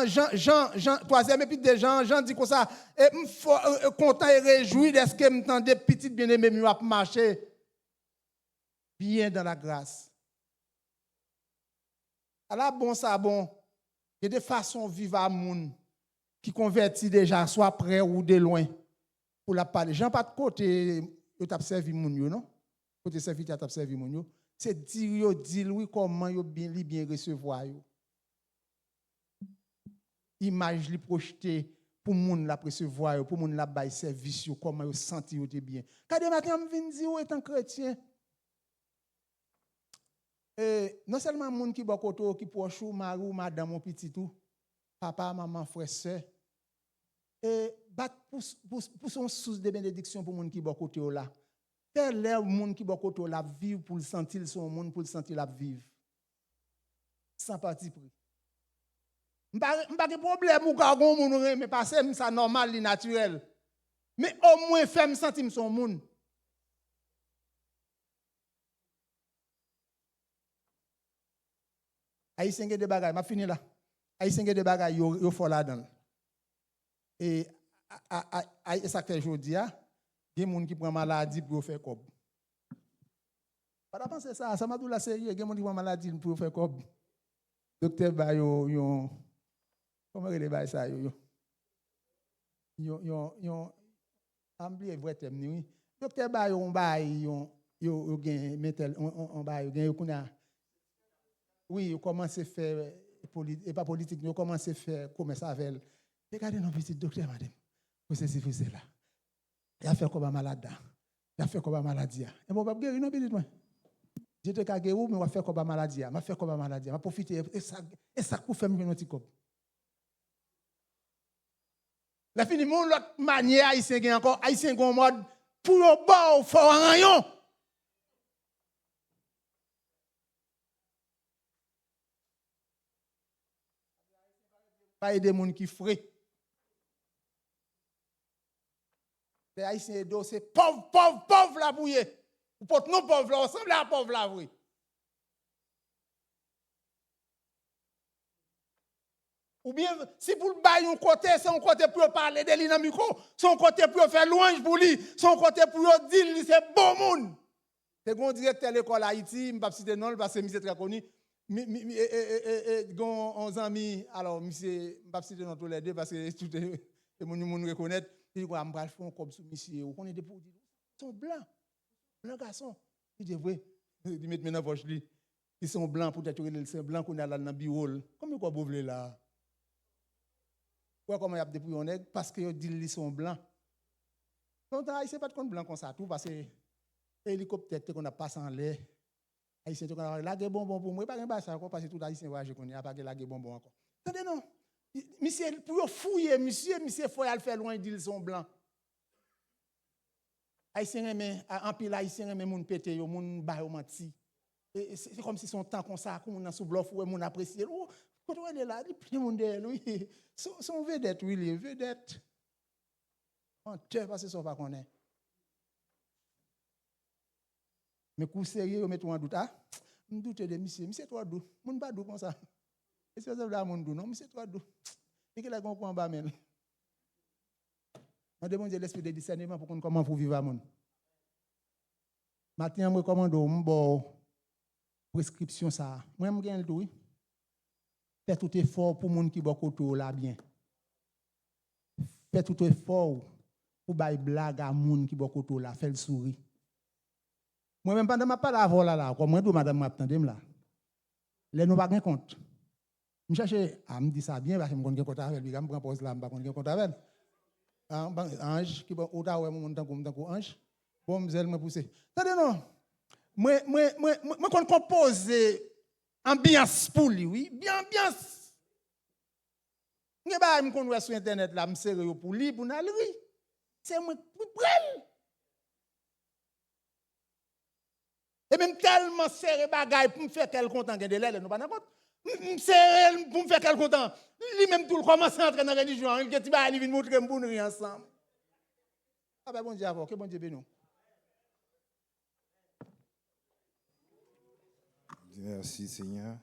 Jean, troisième épître de Jean dit comme ça, content et réjoui de ce que m'entendait petit bien-aimé m'a marcher bien dans la grâce. Alors bon ça bon, il y a des façons de vivre à monde qui convertit déjà soit près ou de loin pour la parler. Jean pas de côté, il t'a servi moun yo non? Côté serviteur t'a servi moun yo, c'est dire lui comment yo bien recevoir yo. Image li projeté pour moun la recevoir, pour moun la bail service comment yo senti yo te bien. Quand matin me vinn dire étant chrétien. Non seulement moun qui ba koto qui proche ou mari ou madame ou petit tout, papa, maman, frère, sœur. Bat pour son source de bénédiction pour moun qui ba koto là. Faire l'air moun qui ba koto là vivre pour le sentir son monde pour le sentir la vivre. Sans parti pris. M'pa de problème ou ka gon moun mais parce que ça normal li naturel. Mais au moins faire me sentir son monde. Haïtien de bagay, m'a fini là. Haïtien de bagay yo fò là dedans. Et ça que jodi a, gen moun qui prend maladie pour faire cob. Pas penser ça m'a tout la sérieux, gen moun qui prend maladie pour faire cob. Docteur ba yo comment il est ça yo oublié vrai terme oui. Docteur ba yo gen metel on ba yo gen yo kuna. Oui, ils commencent à faire et pas politique, ils commencent à faire commerce avec elle. Regardez nos petits docteurs, madame. Vous savez, vous êtes là. Il a fait comme un malade. Il a fait comme un maladie. Et mon papa guéri, non, petit moi. J'étais qu'à guérir, mais on va faire comme un maladie. On va faire comme un maladie. On va profiter. Et ça pour faire un petit cop. La fini mon l'autre manière haïtien qui encore haïtien gon mode pour le bord fort en rayon. Pas aider moun qui frais. Les haïtiens c'est pauvre la bouillé. Ou porte non pauvre là, ensemble à pauvre là oui. Ou bien, si vous le baillez un côté, c'est un côté pour parler de lui dans le micro, c'est un côté pour faire louange pour lui, c'est un côté pour dire c'est bon monde. C'est un directeur de l'école Haïti, je ne vais pas citer non parce que c'est très connu. Gon amis, alors monsieur, je ne vais pas citer non tous les deux parce que tout le monde reconnaît. Il dit, je vais faire un comme sur monsieur, vous connaissez des produits. Ils sont blancs garçons. Il dit, oui, il met dans la poche. Ils sont blancs, peut-être qu'ils sont blancs qu'on a là dans le bureau. Comment vous voulez là? Comment il y a des pouillons parce que ils sont blancs. Donc, Haïtien pas de compte blanc comme ça, tout parce que l'hélicoptère qu'on a passé en l'air. Haïtien, on a lagué bonbon pour moi, pas de ça, parce que tout Haïtien voyage qu'on a pas lagué bonbon encore. Attendez, non. Monsieur, pour fouiller, monsieur, faut aller faire loin, ils sont blancs. Haïtien, en pile, Haïtien, mais moun pété, moun ba yo menti. C'est comme si son temps comme ça, comme on a sous bluff, ou moun apprécié. Quand on est là, il y a plein de monde derrière lui. Son vedette, oui, il est vedette. On te parce que ça va connaître. Mais coup sérieux, on met tout en doute. Ah, je doute de monsieur. Monsieur, toi, doux. Moun pas doux comme ça. Et c'est ça, moun doux. Non, monsieur, toi, doux. Et qu'il a compris en bas, mais. On demande l'esprit de discernement pour qu'on comment vous vivre à moun. Maintenant, je recommande une prescription ça. Moi, je gagne le tout. Fais tout effort pour les gens qui sont là bien. Fais tout effort pour bailler blague à les gens qui sont là, fais le sourire. Moi-même, pendant ma parole avant là, comme moi, madame m'attendait là. Les nous pas de compte. Je cherche, me dit ça bien parce que je me compte avec lui, je me prends pause là, je me compte avec elle. Ange, qui va au taoué, mon temps comme ange. Bon, je vais me pousser. Attendez, non. Moi, quand compose ambiance pour lui, oui, bien ambiance. Je ne sais pas si sur Internet, là, je sérieux pour lui, pour n'aller, oui. C'est moi pour prendre. Et même tellement serré bagaille pour me faire quel content de l'aile, nous pas d'accord. Serré pour me faire quel content. Lui-même tout commence à entrer dans la religion, il dit bah il vient montrer que nous rien ensemble. Ah ben bon Dieu avant, que bon Dieu bénisse. Merci Seigneur.